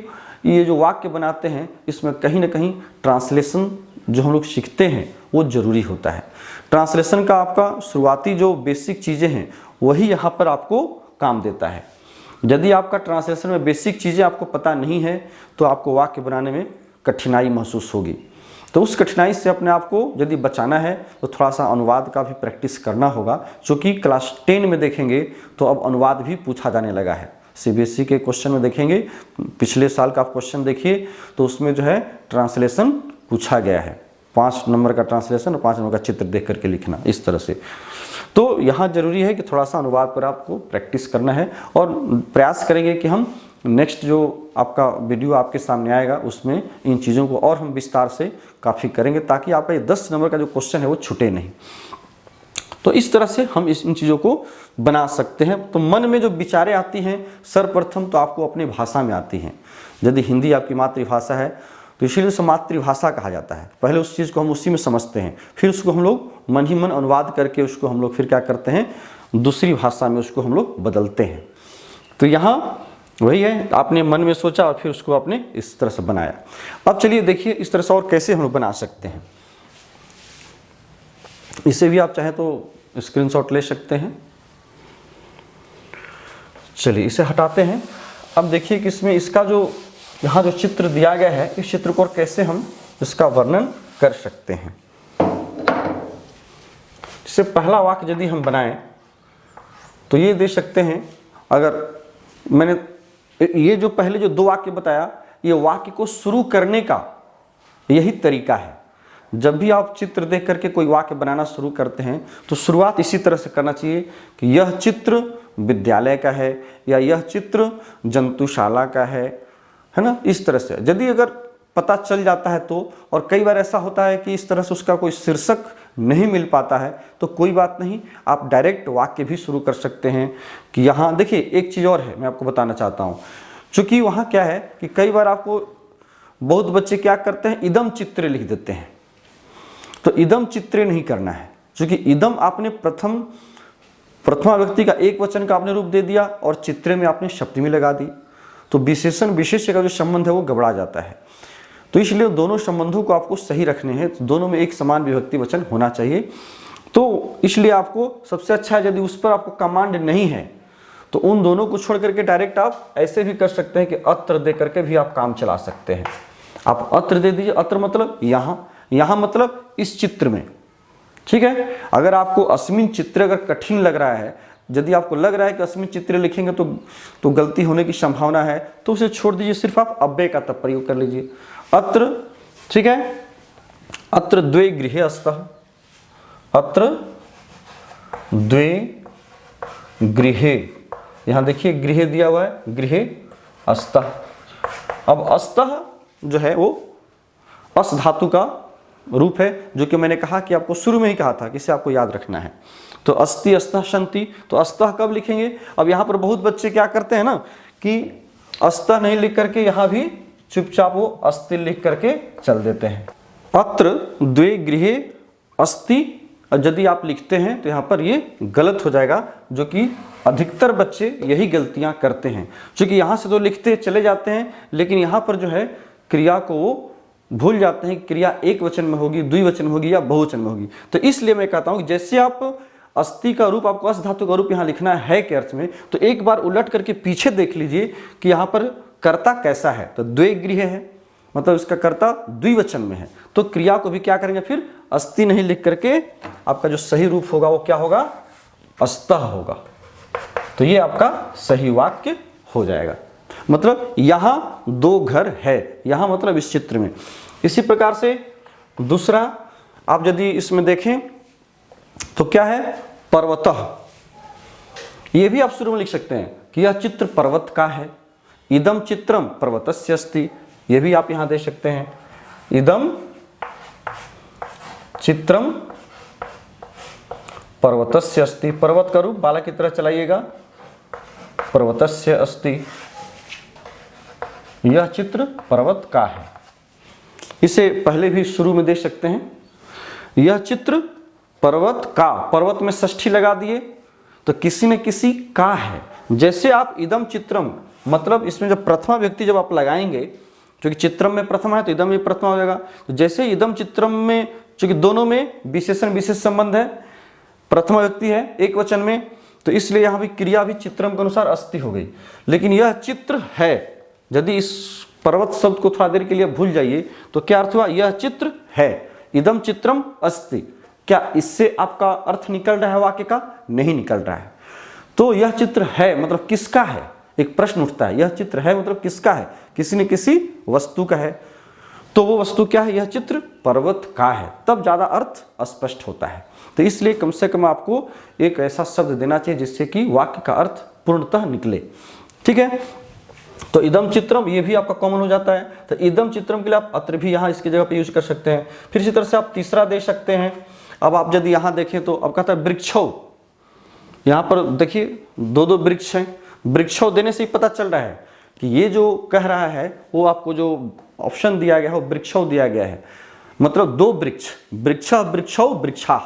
ये जो वाक्य बनाते हैं इसमें कहीं ना कहीं ट्रांसलेशन जो हम लोग सीखते हैं वो जरूरी होता है। ट्रांसलेशन का आपका शुरुआती जो बेसिक चीज़ें हैं वही यहाँ पर आपको काम देता है। यदि आपका ट्रांसलेशन में बेसिक चीज़ें आपको पता नहीं है तो आपको वाक्य बनाने में कठिनाई महसूस होगी। तो उस कठिनाई से अपने आप को यदि बचाना है तो थोड़ा सा अनुवाद का भी प्रैक्टिस करना होगा। क्योंकि क्लास 10 में देखेंगे तो अब अनुवाद भी पूछा जाने लगा है। सीबीएसई के क्वेश्चन में देखेंगे, पिछले साल का आप क्वेश्चन देखिए तो उसमें जो है ट्रांसलेशन पूछा गया है, 5 नंबर का ट्रांसलेशन और 5 नंबर का चित्र देख करके लिखना, इस तरह से। तो यहाँ जरूरी है कि थोड़ा सा अनुवाद पर आपको प्रैक्टिस करना है और प्रयास करेंगे कि हम नेक्स्ट जो आपका वीडियो आपके सामने आएगा उसमें इन चीज़ों को और हम विस्तार से काफ़ी करेंगे, ताकि आपका ये 10 नंबर का जो क्वेश्चन है वो छूटे नहीं। तो इस तरह से हम इन चीज़ों को बना सकते हैं। तो मन में जो विचारें आती हैं सर्वप्रथम तो आपको अपनी भाषा में आती हैं। यदि हिंदी आपकी मातृभाषा है तो इसीलिए उसे मातृभाषा कहा जाता है। पहले उस चीज़ को हम उसी में समझते हैं, फिर उसको हम लोग मन ही मन अनुवाद करके उसको हम लोग फिर क्या करते हैं, दूसरी भाषा में उसको हम लोग बदलते हैं। तो यहाँ वही है, आपने मन में सोचा और फिर उसको आपने इस तरह से बनाया। अब चलिए देखिए इस तरह से और कैसे हम लोग बना सकते हैं। इसे भी आप चाहें तो स्क्रीनशॉट ले सकते हैं। चलिए इसे हटाते हैं। अब देखिए कि इसमें इसका जो यहाँ जो चित्र दिया गया है इस चित्र को और कैसे हम इसका वर्णन कर सकते हैं। इससे पहला वाक्य यदि हम बनाएं तो ये दे सकते हैं। अगर मैंने ये जो पहले जो 2 वाक्य बताया, ये वाक्य को शुरू करने का यही तरीका है। जब भी आप चित्र देख करके कोई वाक्य बनाना शुरू करते हैं तो शुरुआत इसी तरह से करना चाहिए कि यह चित्र विद्यालय का है या यह चित्र जंतुशाला का है ना, इस तरह से। यदि अगर पता चल जाता है तो, और कई बार ऐसा होता है कि इस तरह से उसका कोई शीर्षक नहीं मिल पाता है तो कोई बात नहीं, आप डायरेक्ट वाक्य भी शुरू कर सकते हैं कि यहाँ देखिए एक चीज़ और है मैं आपको बताना चाहता हूँ। चूँकि वहाँ क्या है कि कई बार आपको बहुत बच्चे क्या करते हैं, इदम चित्रे लिख देते हैं। तो इदम चित्रे नहीं करना है, क्योंकि इदम आपने प्रथमा व्यक्ति का एक वचन का आपने रूप दे दिया और चित्रे में आपने सप्तमी लगा दी, तो विशेषण विशेष्य का जो संबंध है वो गड़बड़ा जाता है। तो इसलिए दोनों संबंधों को आपको सही रखने हैं, तो दोनों में एक समान विभक्ति वचन होना चाहिए। तो इसलिए आपको सबसे अच्छा है, यदि उस पर आपको कमांड नहीं है तो उन दोनों को छोड़ करके डायरेक्ट आप ऐसे भी कर सकते हैं कि अत्र दे करके भी आप काम चला सकते हैं। आप अत्र दे दीजिए, अत्र मतलब यहाँ, यहाँ मतलब इस चित्र में, ठीक है। अगर आपको अस्मिन चित्र अगर कठिन लग रहा है, यदि आपको लग रहा है कि अस्मिन चित्र लिखेंगे तो गलती होने की संभावना है, तो उसे छोड़ दीजिए, सिर्फ आप अव्यय का तब प्रयोग कर लीजिए। अत्र, ठीक है, अत्र द्वे गृहे अस्तः, अत्र द्वे गृहे, यहां देखिए गृहे दिया हुआ है, गृहे अस्तः। अब अस्तः जो है वो अस धातु का रूप है, जो कि मैंने कहा कि आपको शुरू में ही कहा था कि इसे आपको याद रखना है। तो अस्ति अस्तः सन्ति, तो अस्तः कब लिखेंगे। अब यहाँ पर बहुत बच्चे क्या करते हैं ना कि अस्तः नहीं लिख करके यहाँ भी चुपचाप वो अस्ति लिख करके चल देते हैं। अत्र द्वे गृहे अस्ति यदि आप लिखते हैं तो यहाँ पर ये गलत हो जाएगा, जो कि अधिकतर बच्चे यही गलतियाँ करते हैं। क्योंकि यहाँ से तो लिखते चले जाते हैं, लेकिन यहाँ पर जो है क्रिया को वो भूल जाते हैं, क्रिया एक वचन में होगी, द्विवचन में होगी या बहुवचन में होगी। तो इसलिए मैं कहता हूँ कि जैसे आप अस्ति का रूप, आपको अस धातु का रूप यहाँ लिखना है के अर्थ में, तो एक बार उलट करके पीछे देख लीजिए कि यहाँ पर कर्ता कैसा है। तो द्वे गृह है, मतलब इसका कर्ता द्विवचन में है, तो क्रिया को भी क्या करेंगे फिर अस्ति नहीं लिख करके आपका जो सही रूप होगा वो क्या होगा, अस्तः होगा। तो ये आपका सही वाक्य हो जाएगा। मतलब यहां 2 घर है, यहां मतलब इस चित्र में। इसी प्रकार से दूसरा आप यदि इसमें देखें तो क्या है, पर्वतः। ये भी आप शुरू में लिख सकते हैं कि यह चित्र पर्वत का है। इदम चित्रम पर्वतस्य अस्ति, ये भी आप यहां दे सकते हैं। इदम चित्रम पर्वतस्य अस्ति, पर्वत का रूप बालक की तरह चलाइएगा, पर्वतस्य अस्ति, यह चित्र पर्वत का है। इसे पहले भी शुरू में दे सकते हैं, यह चित्र पर्वत का, पर्वत में षष्ठी लगा दिए तो किसी न किसी का है। जैसे आप इदम चित्रम, मतलब इसमें जब प्रथमा व्यक्ति जब आप लगाएंगे, क्योंकि चित्रम में प्रथमा है तो इदम भी प्रथमा हो जाएगा। तो जैसे इदम चित्रम में, चूंकि दोनों में विशेषण विशेष संबंध है, प्रथमा व्यक्ति है एक वचन में, तो इसलिए यहां भी क्रिया भी चित्रम के अनुसार अस्ति हो गई। लेकिन यह चित्र है, यदि इस पर्वत शब्द को थोड़ा देर के लिए भूल जाइए तो क्या अर्थ हुआ, यह चित्र है, इदम चित्रम अस्ति। क्या इससे आपका अर्थ निकल रहा है वाक्य का? नहीं निकल रहा है। तो यह चित्र है मतलब किसका है, एक प्रश्न उठता है, यह चित्र है मतलब किसका है, किसी न किसी वस्तु का है। तो वो वस्तु क्या है, यह चित्र पर्वत का है, तब ज्यादा अर्थ स्पष्ट होता है। तो इसलिए कम से कम आपको एक ऐसा शब्द देना चाहिए जिससे कि वाक्य का अर्थ पूर्णतः निकले। ठीक है, तो इदम चित्रम ये भी आपका कॉमन हो जाता है। तो इदम चित्रम के लिए आप अत्र भी यहाँ इसकी जगह पे यूज कर सकते हैं। फिर इसी तरह से आप तीसरा दे सकते हैं। अब आप यदि यहाँ देखें तो अब कहता है वृक्षो, यहाँ पर देखिए 2 वृक्ष हैं। वृक्षो देने से ही पता चल रहा है कि ये जो कह रहा है वो आपको जो ऑप्शन दिया गया है वो वृक्षो दिया गया है, मतलब 2 वृक्ष, वृक्ष वृक्षो वृक्षा,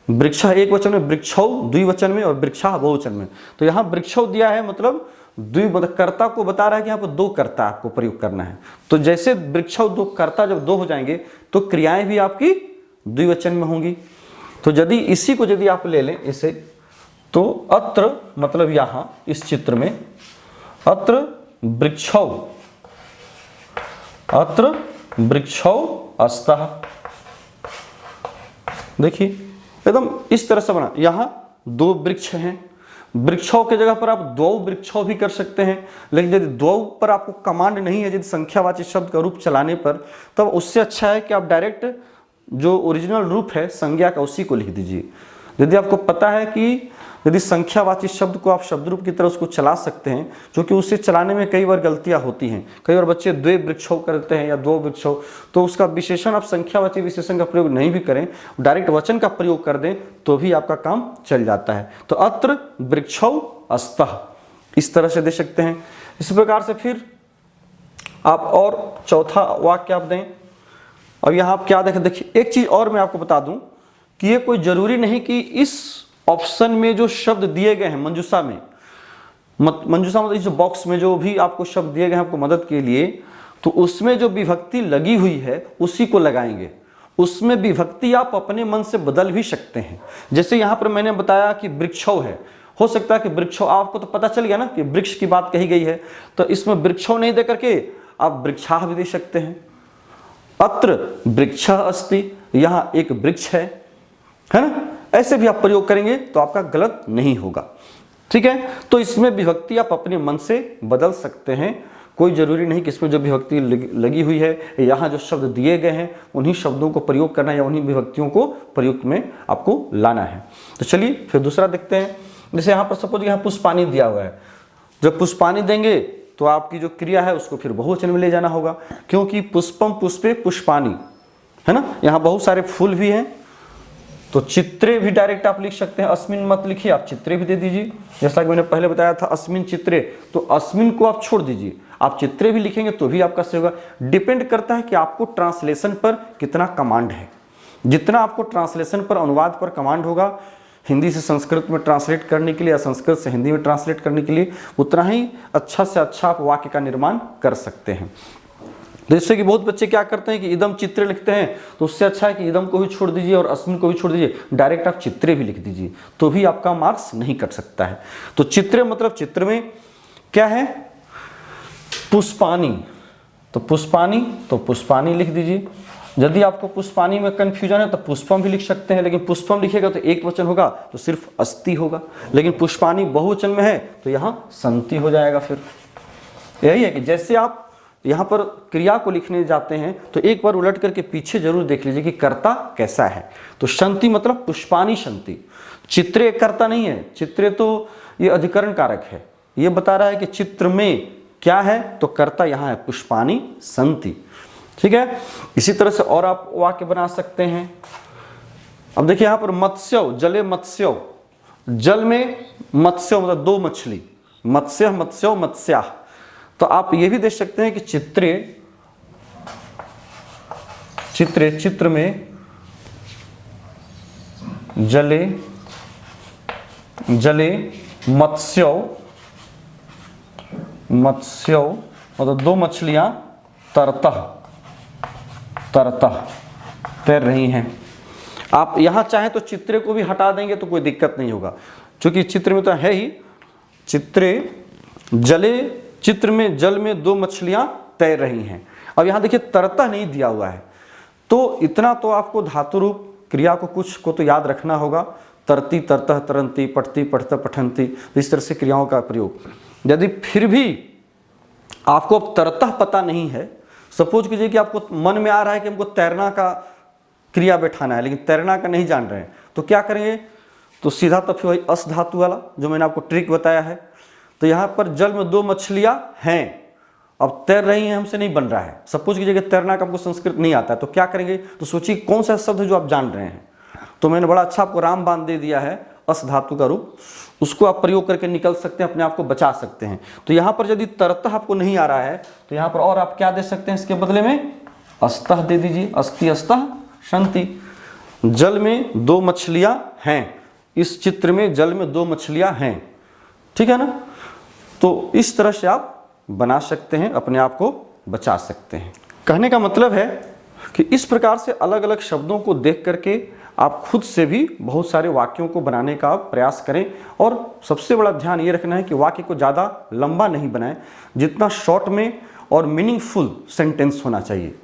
वृक्ष एक वचन में, वृक्षो द्विवचन में और वृक्षा बहुवचन में। तो यहाँ वृक्षो दिया है मतलब कर्ता को बता रहा है कि यहाँ पर 2 कर्ता आपको प्रयोग करना है। तो जैसे वृक्षो 2 कर्ता जब 2 हो जाएंगे तो क्रियाएं भी आपकी द्विवचन में होंगी। तो यदि इसी को यदि आप ले लें इसे, तो अत्र मतलब यहां इस चित्र में अत्र वृक्षौ, अत्र वृक्षौ अस्तः। देखिए एकदम इस तरह से बना, यहां 2 वृक्ष हैं, वृक्षों के जगह पर आप 2 वृक्षों भी कर सकते हैं। लेकिन यदि 2 पर आपको कमांड नहीं है, यदि संख्यावाची शब्द का रूप चलाने पर, तब उससे अच्छा है कि आप डायरेक्ट जो ओरिजिनल रूप है संज्ञा का उसी को लिख दीजिए। यदि आपको पता है कि यदि संख्यावाची शब्द को आप शब्द रूप की तरह उसको चला सकते हैं, क्योंकि उसे चलाने में कई बार गलतियां होती हैं, कई बार बच्चे 2 वृक्षों करते हैं या 2 वृक्षों, तो उसका विशेषण आप संख्यावाची विशेषण का प्रयोग नहीं भी करें, डायरेक्ट वचन का प्रयोग कर दें तो भी आपका काम चल जाता है। तो अत्र वृक्षौ अस्तः इस तरह से दे सकते हैं। इसी प्रकार से फिर आप और चौथा वाक्य आप दें। अब यहाँ आप क्या देखें, देखिए एक चीज और मैं आपको बता दूं कि ये कोई जरूरी नहीं कि इस ऑप्शन में जो शब्द दिए गए हैं मंजूषा में, मंजूषा मतलब इस बॉक्स में जो भी आपको शब्द दिए गए हैं आपको मदद के लिए, तो उसमें जो विभक्ति लगी हुई है उसी को लगाएंगे। उसमें विभक्ति आप अपने मन से बदल भी सकते हैं। जैसे यहाँ पर मैंने बताया कि वृक्षो है, हो सकता है कि वृक्षो, आपको तो पता चल गया ना कि वृक्ष की बात कही गई है, तो इसमें वृक्षो नहीं दे करके आप वृक्षा भी दे सकते हैं। अत्र वृक्ष अस्ति, यहाँ एक वृक्ष है ना, ऐसे भी आप प्रयोग करेंगे तो आपका गलत नहीं होगा। ठीक है, तो इसमें विभक्ति आप अपने मन से बदल सकते हैं, कोई जरूरी नहीं कि इसमें जो विभक्ति लगी हुई है, यहाँ जो शब्द दिए गए हैं उन्हीं शब्दों को प्रयोग करना है या उन्हीं विभक्तियों को प्रयोग में आपको लाना है। तो चलिए फिर दूसरा देखते हैं। जैसे यहाँ पर सपोज यहाँ पुष्पानी दिया हुआ है, जब पुष्पानी देंगे तो आपकी जो क्रिया है उसको फिर बहुवचन में ले जाना होगा, क्योंकि पुष्पम पुष्पे पुष्पानी है ना, यहाँ बहुत सारे फूल भी हैं। तो चित्रे भी डायरेक्ट आप लिख सकते हैं, अस्मिन मत लिखिए, आप चित्रे भी दे दीजिए। जैसा कि मैंने पहले बताया था अस्मिन चित्रे, तो अस्मिन को आप छोड़ दीजिए, आप चित्रे भी लिखेंगे तो भी आपका सही होगा। डिपेंड करता है कि आपको ट्रांसलेशन पर कितना कमांड है। जितना आपको ट्रांसलेशन पर, अनुवाद पर कमांड होगा, हिंदी से संस्कृत में ट्रांसलेट करने के लिए या संस्कृत से हिंदी में ट्रांसलेट करने के लिए, उतना ही अच्छा से अच्छा आप वाक्य का निर्माण कर सकते हैं। जैसे कि बहुत बच्चे क्या करते हैं कि इदम चित्रे लिखते हैं, तो उससे अच्छा है कि इदम को भी छोड़ दीजिए और अस्मिन को भी छोड़ दीजिए, डायरेक्ट आप चित्रे भी लिख दीजिए, तो भी आपका मार्क्स नहीं कट सकता है। तो चित्रे मतलब चित्र में क्या है, पुष्पानी, तो पुष्पानी, तो पुष्पानी लिख दीजिए। यदि आपको पुष्पानी में कन्फ्यूजन है तो पुष्पम भी लिख सकते हैं, लेकिन पुष्पम लिखेगा तो एक वचन होगा तो सिर्फ अस्ति होगा, लेकिन पुष्पानी बहुवचन में है तो यहाँ संति हो जाएगा। फिर यही है कि जैसे आप यहाँ पर क्रिया को लिखने जाते हैं तो एक बार उलट करके पीछे जरूर देख लीजिए कि कर्ता कैसा है। तो संति मतलब पुष्पानी संति। चित्रे कर्ता नहीं है, चित्रे तो ये अधिकरण कारक है, ये बता रहा है कि चित्र में क्या है, तो कर्ता यहाँ है पुष्पानी संति। ठीक है, इसी तरह से और आप वाक्य बना सकते हैं। अब देखिए यहाँ पर मत्स्यव, जले मत्स्यव, जल में मत्स्यव मतलब दो मछली, मत्स्य मत्स्यव मत्स्या। तो आप ये भी देख सकते हैं कि चित्रे, चित्रे चित्र में जले, जले मत्स्यव, मत्स्यव मतलब दो मछलियां तरतः, तरतः तैर रही हैं। आप यहां चाहें तो चित्रे को भी हटा देंगे तो कोई दिक्कत नहीं होगा, क्योंकि चित्र में तो है ही चित्रे जले, चित्र में जल में दो मछलियां तैर रही हैं। अब यहां देखिए तरतः नहीं दिया हुआ है, तो इतना तो आपको धातु रूप क्रिया को कुछ को तो याद रखना होगा। तरती तरतः तरंती, पठती पठतः पठंती, इस तरह से क्रियाओं का प्रयोग। यदि फिर भी आपको अब तरतः पता नहीं है, सपोज कीजिए कि आपको मन में आ रहा है कि हमको तैरना का क्रिया बैठाना है, लेकिन तैरना का नहीं जान रहे हैं, तो क्या करेंगे, तो सीधा तो फिर वही अस धातु वाला जो मैंने आपको ट्रिक बताया है। तो यहाँ पर जल में दो मछलियां हैं, अब तैर रही हैं, हमसे नहीं बन रहा है। सपोज कीजिए कि तैरना का आपको संस्कृत नहीं आता है, तो क्या करेंगे, तो सोचिए कौन सा शब्द है जो आप जान रहे हैं। तो मैंने बड़ा अच्छा आपको रामबाण दे दिया है, अस धातु का रूप, उसको आप प्रयोग करके निकल सकते हैं, अपने आप को बचा सकते हैं। तो यहाँ पर यदि तरतः आपको नहीं आ रहा है तो यहाँ पर और आप क्या दे सकते हैं, इसके बदले में अस्तः दे दीजिए, अस्ति अस्तः संति। जल में दो मछलियां हैं, इस चित्र में जल में दो मछलियां हैं, ठीक है ना। तो इस तरह से आप बना सकते हैं, अपने आप को बचा सकते हैं। कहने का मतलब है कि इस प्रकार से अलग अलग शब्दों को देख करके आप खुद से भी बहुत सारे वाक्यों को बनाने का प्रयास करें। और सबसे बड़ा ध्यान ये रखना है कि वाक्य को ज़्यादा लंबा नहीं बनाएं, जितना शॉर्ट में और मीनिंगफुल सेंटेंस होना चाहिए।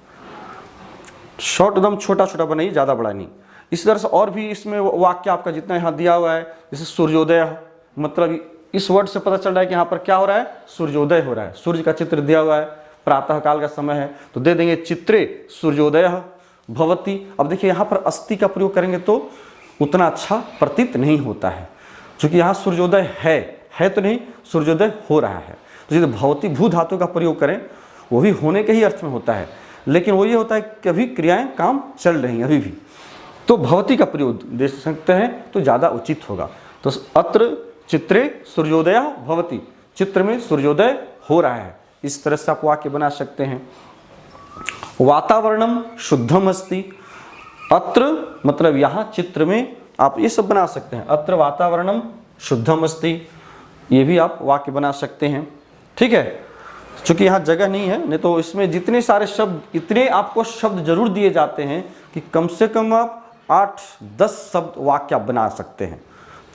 शॉर्ट एकदम छोटा छोटा बनाइए, ज़्यादा बड़ा नहीं। इस तरह से और भी इसमें वाक्य आपका जितना यहाँ दिया हुआ है, जैसे सूर्योदय, मतलब इस वर्ड से पता चल रहा है कि यहाँ पर क्या हो रहा है, सूर्योदय हो रहा है। सूर्य का चित्र दिया हुआ है, प्रातः काल का समय है, तो दे देंगे चित्रे सूर्योदय भवती। अब देखिए यहाँ पर अस्ति का प्रयोग करेंगे तो उतना अच्छा प्रतीत नहीं होता है, क्योंकि यहाँ सूर्योदय है तो नहीं, सूर्योदय हो रहा है। तो यदि भवती भू धातु का प्रयोग करें, वो भी होने के ही अर्थ में होता है, लेकिन वो ये होता है कि अभी क्रियाएं काम चल रही हैं अभी भी, तो भवती का प्रयोग दे सकते हैं तो ज़्यादा उचित होगा। तो अत्र चित्रे सूर्योदय भवती, चित्र में सूर्योदय हो रहा है। इस तरह से आप वाक्य बना सकते हैं। वातावरणम शुद्धम अस्ति, अत्र मतलब यहाँ चित्र में आप ये सब बना सकते हैं। अत्र वातावरणम शुद्धम अस्ति, ये भी आप वाक्य बना सकते हैं, ठीक है। चूंकि यहाँ जगह नहीं है, नहीं तो इसमें जितने सारे शब्द, इतने आपको शब्द जरूर दिए जाते हैं कि कम से कम आप 8-10 शब्द वाक्य आप बना सकते हैं।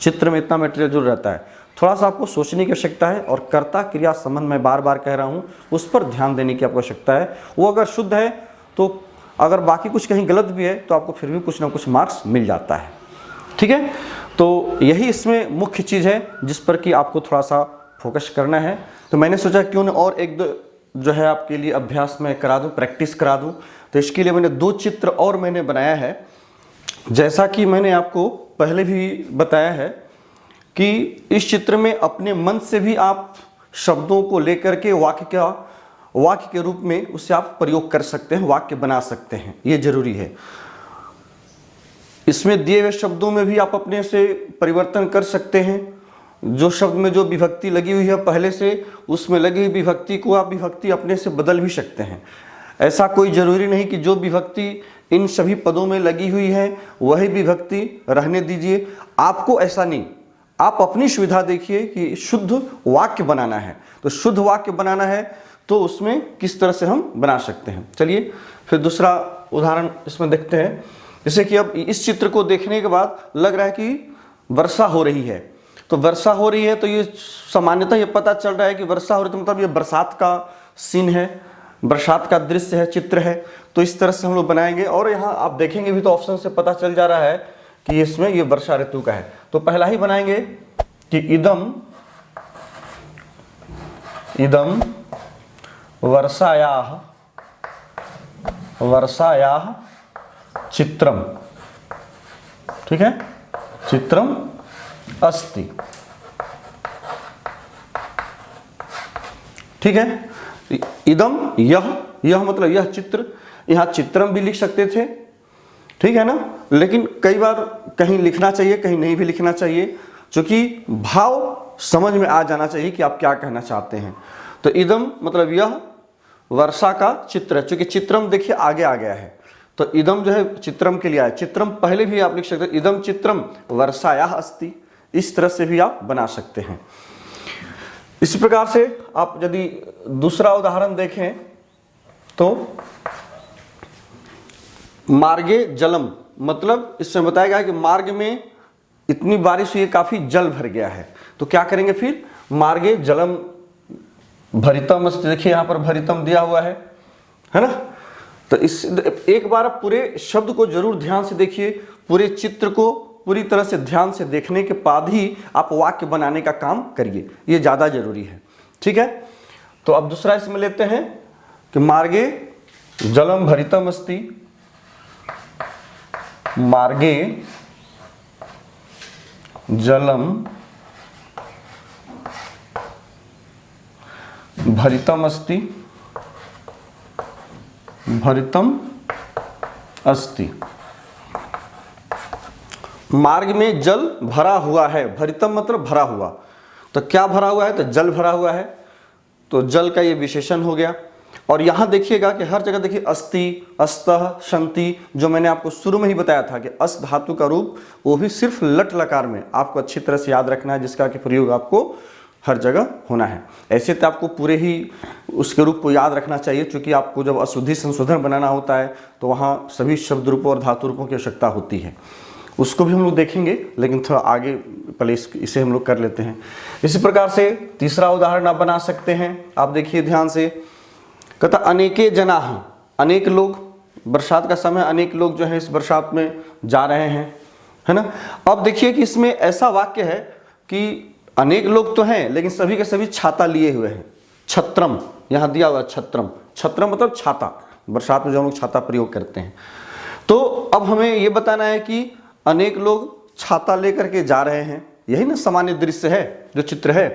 चित्र में इतना मटेरियल जरूर रहता है, थोड़ा सा आपको सोचने की आवश्यकता है। और कर्ता क्रिया संबंध मैं बार बार कह रहा हूँ, उस पर ध्यान देने की आपको आवश्यकता है। वो अगर शुद्ध है तो, अगर बाकी कुछ कहीं गलत भी है तो आपको फिर भी कुछ ना कुछ मार्क्स मिल जाता है, ठीक है। तो यही इसमें मुख्य चीज़ है जिस पर कि आपको थोड़ा सा फोकस करना है। तो मैंने सोचा क्यों न और एक दो जो है आपके लिए अभ्यास में करा दूँ, प्रैक्टिस करा दूँ। तो इसके लिए मैंने 2 चित्र और मैंने बनाया है। जैसा कि मैंने आपको पहले भी बताया है कि इस चित्र में अपने मन से भी आप शब्दों को लेकर के वाक्य के रूप में उससे आप प्रयोग कर सकते हैं, वाक्य बना सकते हैं, ये जरूरी है। इसमें दिए हुए शब्दों में भी आप अपने से परिवर्तन कर सकते हैं। जो शब्द में जो विभक्ति लगी हुई है पहले से, उसमें लगी हुई विभक्ति को आप विभक्ति अपने से बदल भी सकते हैं। ऐसा कोई जरूरी नहीं कि जो विभक्ति इन सभी पदों में लगी हुई है वही विभक्ति रहने दीजिए, आपको ऐसा नहीं। आप अपनी सुविधा देखिए कि शुद्ध वाक्य बनाना है, तो शुद्ध वाक्य बनाना है तो उसमें किस तरह से हम बना सकते हैं। चलिए फिर दूसरा उदाहरण इसमें देखते हैं। जैसे कि अब इस चित्र को देखने के बाद लग रहा है कि वर्षा हो रही है, तो वर्षा हो रही है तो ये सामान्यतः ये पता चल रहा है कि वर्षा हो रही है तो मतलब ये बरसात का सीन है, बरसात का दृश्य है, चित्र है, तो इस तरह से हम लोग बनाएंगे। और यहाँ आप देखेंगे भी तो ऑप्शन से पता चल जा रहा है कि इसमें ये वर्षा ऋतु का है। तो पहला ही बनाएंगे कि इदम वर्षायाः चित्रम, ठीक है, चित्रम अस्ति, ठीक है। इदम यह मतलब यह चित्र, यहां चित्रम भी लिख सकते थे, ठीक है ना, लेकिन कई बार कहीं लिखना चाहिए, कहीं नहीं भी लिखना चाहिए, क्योंकि भाव समझ में आ जाना चाहिए कि आप क्या कहना चाहते हैं। तो इदम मतलब यह वर्षा का चित्र है, चूंकि चित्रम देखिए आगे आ गया है, तो इदम जो है चित्रम के लिए आया। चित्रम पहले भी आप लिख सकते हैं, इदम चित्रम वर्षायाः अस्ति, इस तरह से भी आप बना सकते हैं। इसी प्रकार से आप यदि दूसरा उदाहरण देखें तो मार्गे जलम, मतलब इसमें बताया गया है कि मार्ग में इतनी बारिश हुई है, काफी जल भर गया है। तो क्या करेंगे फिर, मार्गे जलम भरितम, देखिए यहां पर भरितम दिया हुआ है ना। तो इस एक बार आप पूरे शब्द को जरूर ध्यान से देखिए, पूरे चित्र को पूरी तरह से ध्यान से देखने के बाद ही आप वाक्य बनाने का काम करिए, ये ज्यादा जरूरी है, ठीक है। तो अब दूसरा इसमें लेते हैं कि मार्गे जलम भरितम अस्ति, मार्गे जलम भरितम अस्ति, भरितम अस्ति, मार्ग में जल भरा हुआ है। भरितम मतलब भरा हुआ, तो क्या भरा हुआ है, तो जल भरा हुआ है, तो जल का ये विशेषण हो गया। और यहां देखिएगा कि हर जगह देखिए अस्ति, अस्तः, शंति, जो मैंने आपको शुरू में ही बताया था कि अस्त धातु का रूप वो भी सिर्फ लट लकार में आपको अच्छी तरह से याद रखना है, जिसका कि प्रयोग आपको हर जगह होना है। ऐसे तो आपको पूरे ही उसके रूप को याद रखना चाहिए, क्योंकि आपको जब अशुद्धि संशोधन बनाना होता है तो वहाँ सभी शब्द रूपों और धातु रूपों की आवश्यकता होती है। उसको भी हम लोग देखेंगे, लेकिन थोड़ा आगे पहले इसे हम लोग कर लेते हैं। इसी प्रकार से तीसरा उदाहरण आप बना सकते हैं। आप देखिए ध्यान से, कहता अनेके जनाः, अनेक लोग, बरसात का समय, अनेक लोग जो है इस बरसात में जा रहे हैं, है ना। अब देखिए कि इसमें ऐसा वाक्य है कि अनेक लोग तो हैं लेकिन सभी के सभी छाता लिए हुए हैं। छत्रम यहाँ दिया हुआ, छत्रम, छत्रम मतलब छाता, बरसात में जो हम लोग छाता प्रयोग करते हैं। तो अब हमें ये बताना है कि अनेक लोग छाता लेकर के जा रहे हैं, यही ना सामान्य दृश्य है जो चित्र है,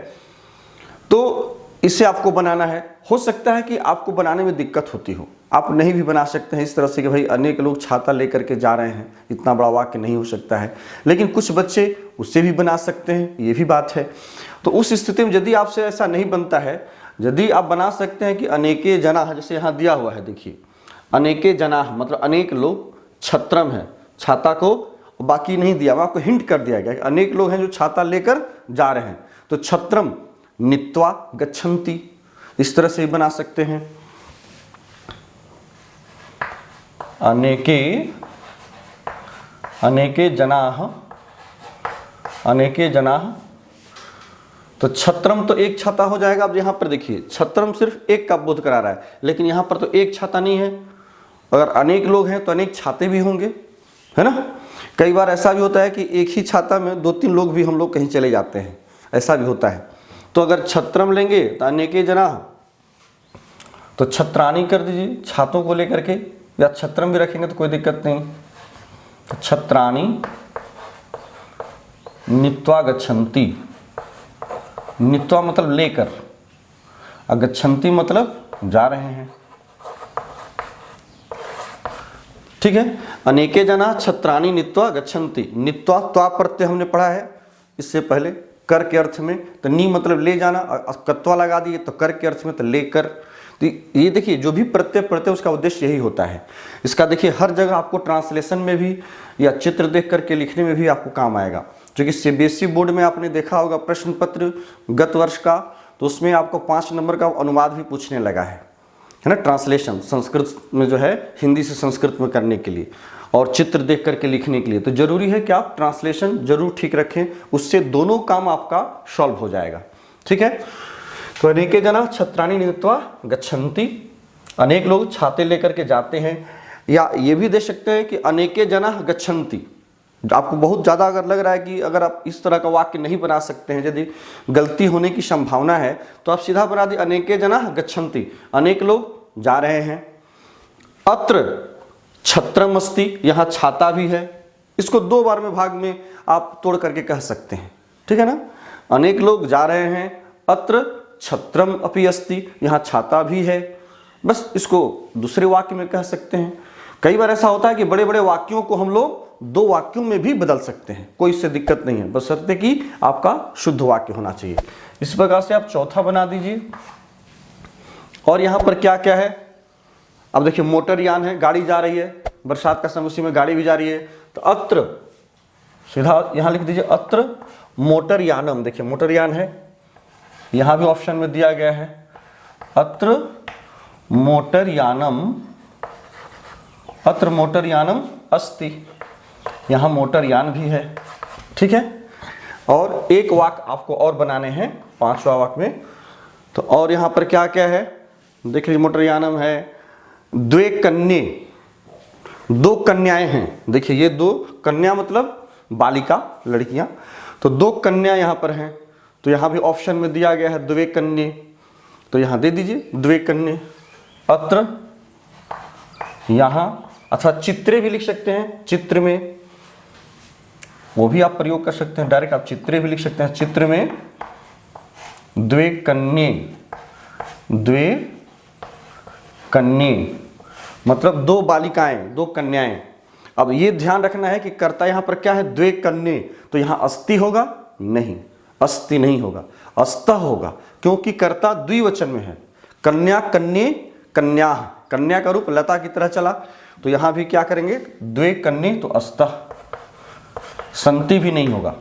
तो इसे आपको बनाना है। हो सकता है कि आपको बनाने में दिक्कत होती हो, आप नहीं भी बना सकते हैं इस तरह से कि भाई अनेक लोग छाता लेकर के जा रहे हैं, इतना बड़ा वाक्य नहीं हो सकता है, लेकिन कुछ बच्चे उससे भी बना सकते हैं, ये भी बात है। तो उस स्थिति में यदि आपसे ऐसा नहीं बनता है, यदि आप बना सकते हैं कि अनेके जनाः, जैसे यहाँ दिया हुआ है देखिए, अनेके जनाः मतलब अनेक लोग, छत्रम है, छाता को बाकी नहीं दिया हुआ, आपको हिंट कर दिया गया कि अनेक लोग हैं जो छाता लेकर जा रहे हैं, तो छत्रम नीत्वा गच्छन्ति, इस तरह से बना सकते हैं। अनेके जनाः, अनेके जनाः, तो छत्रम तो एक छाता हो जाएगा। अब यहाँ पर देखिए छत्रम सिर्फ एक का बोध करा रहा है, लेकिन यहाँ पर तो एक छाता नहीं है, अगर अनेक लोग हैं तो अनेक छाते भी होंगे, है ना। कई बार ऐसा भी होता है कि एक ही छाता में 2-3 लोग भी हम लोग कहीं चले जाते हैं, ऐसा भी होता है। तो अगर छत्रम लेंगे तो अनेके जनाः, तो छत्राणी कर दीजिए छातों को लेकर के, या छत्रम भी रखेंगे तो कोई दिक्कत नहीं। तो छत्राणी नीत्वा गच्छन्ति, नीत्वा मतलब लेकर, और गच्छन्ति मतलब जा रहे हैं, ठीक है। अनेके जनाः छत्राणी नीत्वा गच्छन्ति, नीत्वा त्वा प्रत्यय हमने पढ़ा है इससे पहले कर के अर्थ में, तो नी मतलब ले जाना, और कत्वा लगा दिए तो कर के अर्थ में तो लेकर। तो ये देखिए जो भी प्रत्यय पढ़ते हैं उसका उद्देश्य यही होता है। इसका देखिए हर जगह आपको ट्रांसलेशन में भी या चित्र देख करके लिखने में भी आपको काम आएगा। क्योंकि सीबीएसई बोर्ड में आपने देखा होगा प्रश्न पत्र गत वर्ष का, तो उसमें आपको 5 नंबर का अनुवाद भी पूछने लगा है ना, ट्रांसलेशन संस्कृत में जो है हिंदी से संस्कृत में करने के लिए, और चित्र देख करके लिखने के लिए। तो जरूरी है कि आप ट्रांसलेशन जरूर ठीक रखें, उससे दोनों काम आपका सॉल्व हो जाएगा, ठीक है। तो अनेके जनाः छत्राणी नीत्वा गच्छन्ति अनेक लोग छाते लेकर के जाते हैं, या ये भी दे सकते हैं कि अनेके जनाः गच्छन्ति। आपको बहुत ज़्यादा अगर लग रहा है कि अगर आप इस तरह का वाक्य नहीं बना सकते हैं, यदि गलती होने की संभावना है, तो आप सीधा बना दिए अनेके जनाः गच्छन्ति, अनेक लोग जा रहे हैं। अत्र छत्रम अस्ति, यहाँ छाता भी है। इसको दो बार में भाग में आप तोड़ करके कह सकते हैं, ठीक है ना। अनेक लोग जा रहे हैं, अत्र छत्रम अपि अस्ति, यहाँ छाता भी है। बस इसको दूसरे वाक्य में कह सकते हैं। कई बार ऐसा होता है कि बड़े बड़े वाक्यों को हम लोग दो वाक्यों में भी बदल सकते हैं, कोई इससे दिक्कत नहीं है, बशर्ते कि आपका शुद्ध वाक्य होना चाहिए। इस प्रकार से आप चौथा बना दीजिए। और यहाँ पर क्या क्या है, अब देखिए मोटर यान है, गाड़ी जा रही है, बरसात का समय, उसी में गाड़ी भी जा रही है। तो अत्र सीधा यहाँ लिख दीजिए अत्र मोटर यानम। देखिए मोटर यान है, यहाँ भी ऑप्शन में दिया गया है अत्र मोटर यानम, अत्र मोटर यानम अस्ति, यहाँ मोटर यान भी है, ठीक है। और एक वाक्य आपको और बनाने हैं पांचवा वाक्य में। तो और यहाँ पर क्या क्या है देख लीजिए, मोटर यानम है, द्वे कन्ये, दो कन्याएं हैं। देखिए ये दो कन्या मतलब बालिका, लड़कियां, तो दो कन्या यहाँ पर हैं। तो यहाँ भी ऑप्शन में दिया गया है द्वे कन्ये, तो यहाँ दे दीजिए द्वे कन्ये। अत्र यहाँ, अथवा चित्रे भी लिख सकते हैं, चित्र में, वो भी आप प्रयोग कर सकते हैं, डायरेक्ट आप चित्रे भी लिख सकते हैं। चित्र में द्वे कन्ये, द्वे कन्ये मतलब दो बालिकाएं, दो कन्याएं। अब ये ध्यान रखना है कि कर्ता यहाँ पर क्या है, द्वे कन्ये, तो यहाँ अस्ति होगा नहीं, अस्ति नहीं होगा, अस्तः होगा, क्योंकि कर्ता द्विवचन में है। कन्या, कन्ये, कन्या, कन्या का रूप लता की तरह चला, तो यहाँ भी क्या करेंगे, द्वे कन्ये, तो अस्तः। संति भी नहीं होगा।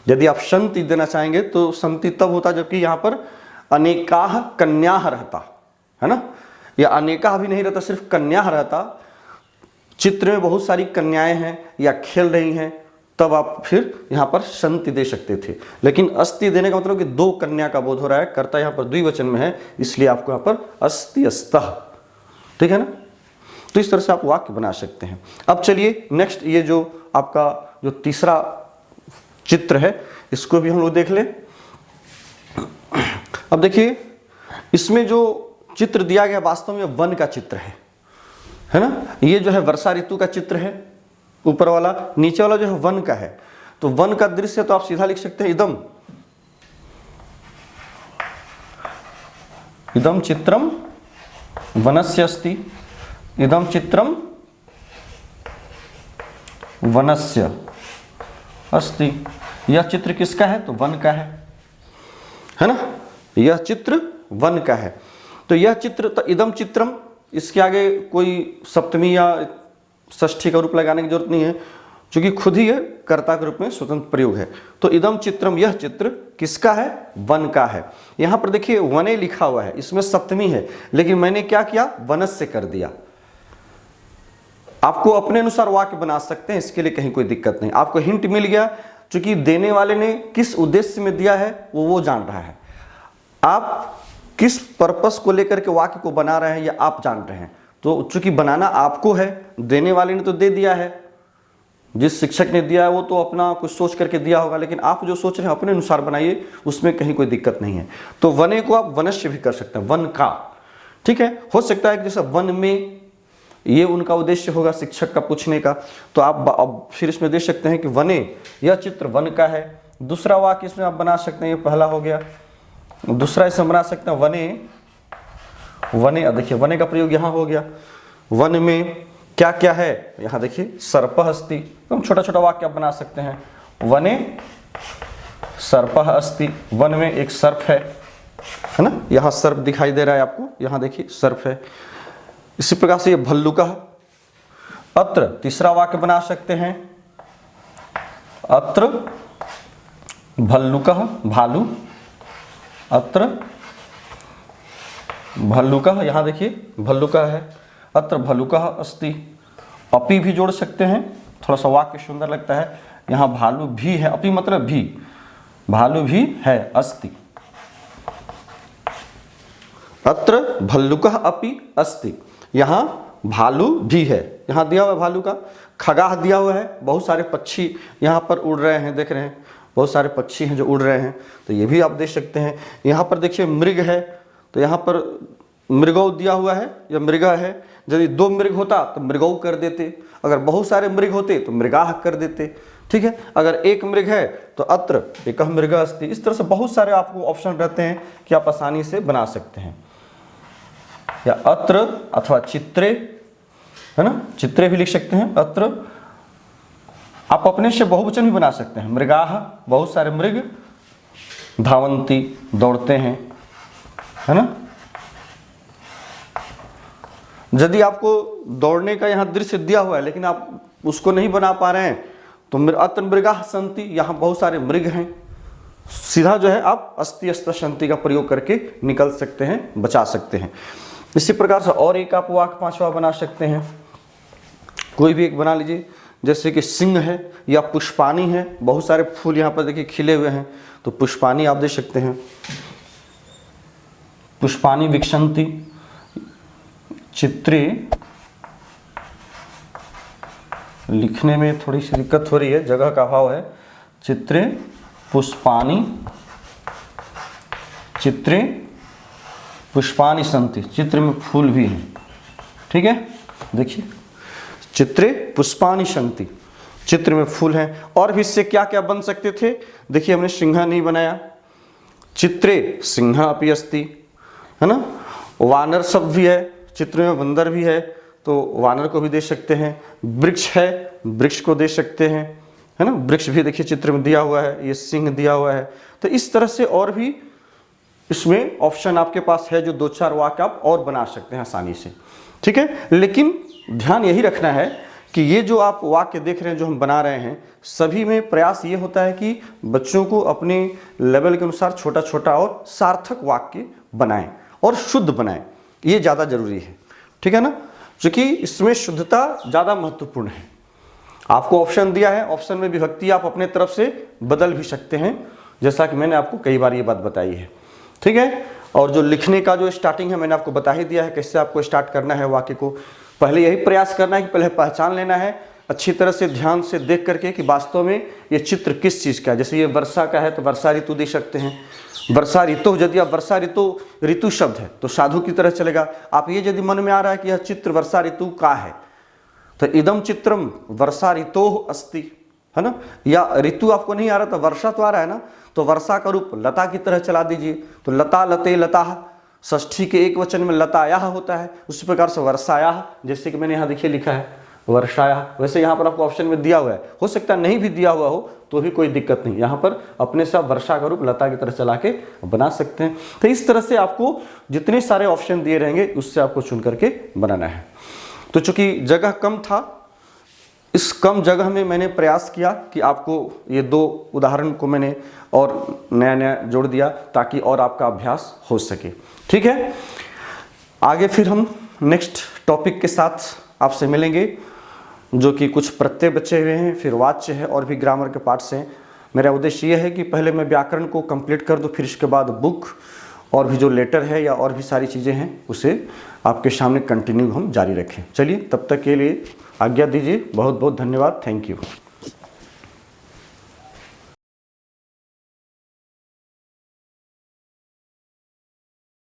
यदि आप संति देना चाहेंगे तो संति तब होता जबकि यहाँ पर अनेकाः कन्याः रहता, है ना, या अनेकाः भी नहीं रहता, सिर्फ कन्याः रहता। चित्र में बहुत सारी कन्याएं हैं या खेल रही हैं, तब आप फिर यहाँ पर संति दे सकते थे। लेकिन अस्ति देने का मतलब कि दो कन्या का बोध हो रहा है, कर्ता यहाँ पर द्विवचन में है, इसलिए आपको यहाँ पर अस्ति, अस्तः, ठीक है ना। तो इस तरह से आप वाक्य बना सकते हैं। अब चलिए नेक्स्ट, ये जो आपका जो तीसरा चित्र है, इसको भी हम लोग देख लें। अब देखिए इसमें जो चित्र दिया गया वास्तव में वन का चित्र है ना। ये जो है वर्षा ऋतु का चित्र है ऊपर वाला, नीचे वाला जो है वन का है। तो वन का दृश्य तो आप सीधा लिख सकते हैं इदम, इदम चित्रम वनस्य अस्ति, इदम चित्रम वनस्य अस्ति। यह चित्र किसका है, तो वन का है ना, यह चित्र वन का है। तो यह चित्र, तो इदम चित्रम, इसके आगे कोई सप्तमी या षष्ठी का रूप लगाने की जरूरत नहीं है, क्योंकि खुद ही यह कर्ता के रूप में स्वतंत्र प्रयोग है। तो इदम चित्रम, यह चित्र किसका है, वन का है। यहां पर देखिए वने लिखा हुआ है, इसमें सप्तमी है, लेकिन मैंने क्या किया, वनस्य कर दिया। आपको अपने अनुसार वाक्य बना सकते हैं, इसके लिए कहीं कोई दिक्कत नहीं। आपको हिंट मिल गया, क्योंकि देने वाले ने किस उद्देश्य में दिया है वो जान रहा है। आप किस पर्पस को लेकर के वाक्य को बना रहे हैं या आप जान रहे हैं। तो चूंकि बनाना आपको है, देने वाले ने तो दे दिया है, जिस शिक्षक ने दिया है वो तो अपना कुछ सोच करके दिया होगा, लेकिन आप जो सोच रहे हैं अपने अनुसार बनाइए, उसमें कहीं कोई दिक्कत नहीं है। तो वने को आप वनस्य भी कर सकते हैं, वन का, ठीक है। हो सकता है कि जैसे वन में ये उनका उद्देश्य होगा शिक्षक का पूछने का, तो आप अब फिर इसमें दे सकते हैं कि वने, यह चित्र वन का है। दूसरा वाक्य इसमें आप बना सकते हैं, ये पहला हो गया। दूसरा इसमें बना सकते हैं वने, वने, देखिए वने का प्रयोग यहाँ हो गया। वन में क्या क्या है, यहाँ देखिए सर्पः अस्ति, तो छोटा छोटा वाक्य आप बना सकते हैं। वने सर्पः अस्ति, वन में एक सर्प है ना, यहाँ सर्प दिखाई दे रहा है आपको, यहाँ देखिए सर्प है। इसी प्रकार से ये भल्लुकः, अत्र तीसरा वाक्य बना सकते हैं, अत्र भल्लुकः, भालू, अत्र भल्लुकः, यहाँ देखिए भल्लुकः है, अत्र भल्लुकः अस्ति। अपि भी जोड़ सकते हैं, थोड़ा सा वाक्य सुंदर लगता है। यहाँ भालू भी है, अपि मतलब भी, भालू भी है, अस्ति। अत्र भल्लुकः अपि अस्ति, यहाँ भालू भी है, यहाँ दिया हुआ है भालू का। खगाह दिया हुआ है, बहुत सारे पक्षी यहाँ पर उड़ रहे हैं, देख रहे हैं बहुत सारे पक्षी हैं जो उड़ रहे हैं, तो ये भी आप देख सकते हैं। यहाँ पर देखिए मृग है, तो यहाँ पर मृगौ दिया हुआ है या मृगा है। यदि 2 मृग होता तो मृगौ कर देते, अगर बहुत सारे मृग होते तो मृगाह कर देते, ठीक है। अगर 1 मृग है तो अत्र एकः मृगः अस्ति। इस तरह से बहुत सारे आपको ऑप्शन रहते हैं कि आप आसानी से बना सकते हैं, या अत्र अथवा चित्रे, है ना, चित्रे भी लिख सकते हैं। अत्र आप अपने से बहुवचन भी बना सकते हैं, मृगाह, बहुत सारे मृग, धावंती, दौड़ते हैं, है ना। यदि आपको दौड़ने का यहाँ दृश्य दिया हुआ है लेकिन आप उसको नहीं बना पा रहे हैं तो अत्र मृगाः सन्ति, यहाँ बहुत सारे मृग हैं, सीधा जो है आप अस्ति अस्त सन्ति का प्रयोग करके निकल सकते हैं, बचा सकते हैं। इसी प्रकार से और एक आप वाक्य 5वां बना सकते हैं, कोई भी एक बना लीजिए। जैसे कि सिंह है या पुष्पानी है, बहुत सारे फूल यहाँ पर देखिए खिले हुए हैं, तो पुष्पानी आप दे सकते हैं। पुष्पानी विक्षन्ति, चित्रे, लिखने में थोड़ी सी दिक्कत हो रही है, जगह का अभाव है। चित्रे पुष्पानी, चित्रे पुष्पानी सन्ति, चित्र में फूल भी हैं, ठीक है। देखिए चित्रे पुष्पानी सन्ति, चित्र में फूल हैं। और भी इससे क्या क्या बन सकते थे, देखिए हमने सिंह नहीं बनाया, चित्रे सिंह अपि अस्ति, है ना। वानर सब भी है, चित्र में बंदर भी है तो वानर को भी दे सकते हैं। वृक्ष है, वृक्ष को दे सकते हैं, है ना, वृक्ष भी देखिए चित्र में दिया हुआ है, ये सिंह दिया हुआ है। तो इस तरह से और भी इसमें ऑप्शन आपके पास है जो 2-4 वाक्य आप और बना सकते हैं आसानी से, ठीक है। लेकिन ध्यान यही रखना है कि ये जो आप वाक्य देख रहे हैं जो हम बना रहे हैं, सभी में प्रयास ये होता है कि बच्चों को अपने लेवल के अनुसार छोटा छोटा और सार्थक वाक्य बनाएं और शुद्ध बनाएं, ये ज़्यादा जरूरी है, ठीक है ना, क्योंकि इसमें शुद्धता ज़्यादा महत्वपूर्ण है। आपको ऑप्शन दिया है, ऑप्शन में विभक्ति आप अपने तरफ से बदल भी सकते हैं, जैसा कि मैंने आपको कई बार ये बात बताई है, ठीक है। और जो लिखने का जो स्टार्टिंग है मैंने आपको बता ही दिया है कैसे आपको स्टार्ट करना है वाक्य को। पहले यही प्रयास करना है कि पहले पहचान लेना है अच्छी तरह से, ध्यान से देख करके कि वास्तव में ये चित्र किस चीज़ का है। जैसे ये वर्षा का है तो वर्षा ऋतु दे सकते हैं, वर्षा ऋतु, यदि आप वर्षा ऋतु शब्द है तो साधु की तरह चलेगा। आप ये यदि मन में आ रहा है कि यह चित्र वर्षा ऋतु का है तो इदम चित्रम वर्षा ऋतोः अस्ति, है ना। या ऋतु आपको नहीं आ रहा तो वर्षा तो आ रहा है ना, तो वर्षा का रूप लता की तरह चला दीजिए, तो लता, लते, लताः, षष्ठी के एक वचन में लतायाः होता है, उसी प्रकार से वर्षायाः, जैसे कि मैंने यहाँ देखिए लिखा है वर्षायाः, वैसे यहाँ पर आपको ऑप्शन में दिया हुआ है, हो सकता है नहीं भी दिया हुआ हो तो भी कोई दिक्कत नहीं, यहाँ पर अपने से वर्षा का रूप लता की तरह चला के बना सकते हैं। तो इस तरह से आपको जितने सारे ऑप्शन दिए रहेंगे उससे आपको चुन करके बनाना है। तो चूंकि जगह कम था, इस कम जगह में मैंने प्रयास किया कि आपको ये 2 उदाहरण को मैंने और नया नया जोड़ दिया ताकि और आपका अभ्यास हो सके, ठीक है। आगे फिर हम नेक्स्ट टॉपिक के साथ आपसे मिलेंगे जो कि कुछ प्रत्यय बचे हुए हैं, फिर वाच्य है और भी ग्रामर के पार्ट्स हैं। मेरा उद्देश्य ये है कि पहले मैं व्याकरण को कंप्लीट कर दूं, फिर इसके बाद बुक और भी जो लेटर है या और भी सारी चीज़ें हैं उसे आपके सामने कंटिन्यू हम जारी रखें। चलिए तब तक के लिए आज्ञा दीजिए, बहुत बहुत धन्यवाद, थैंक यू।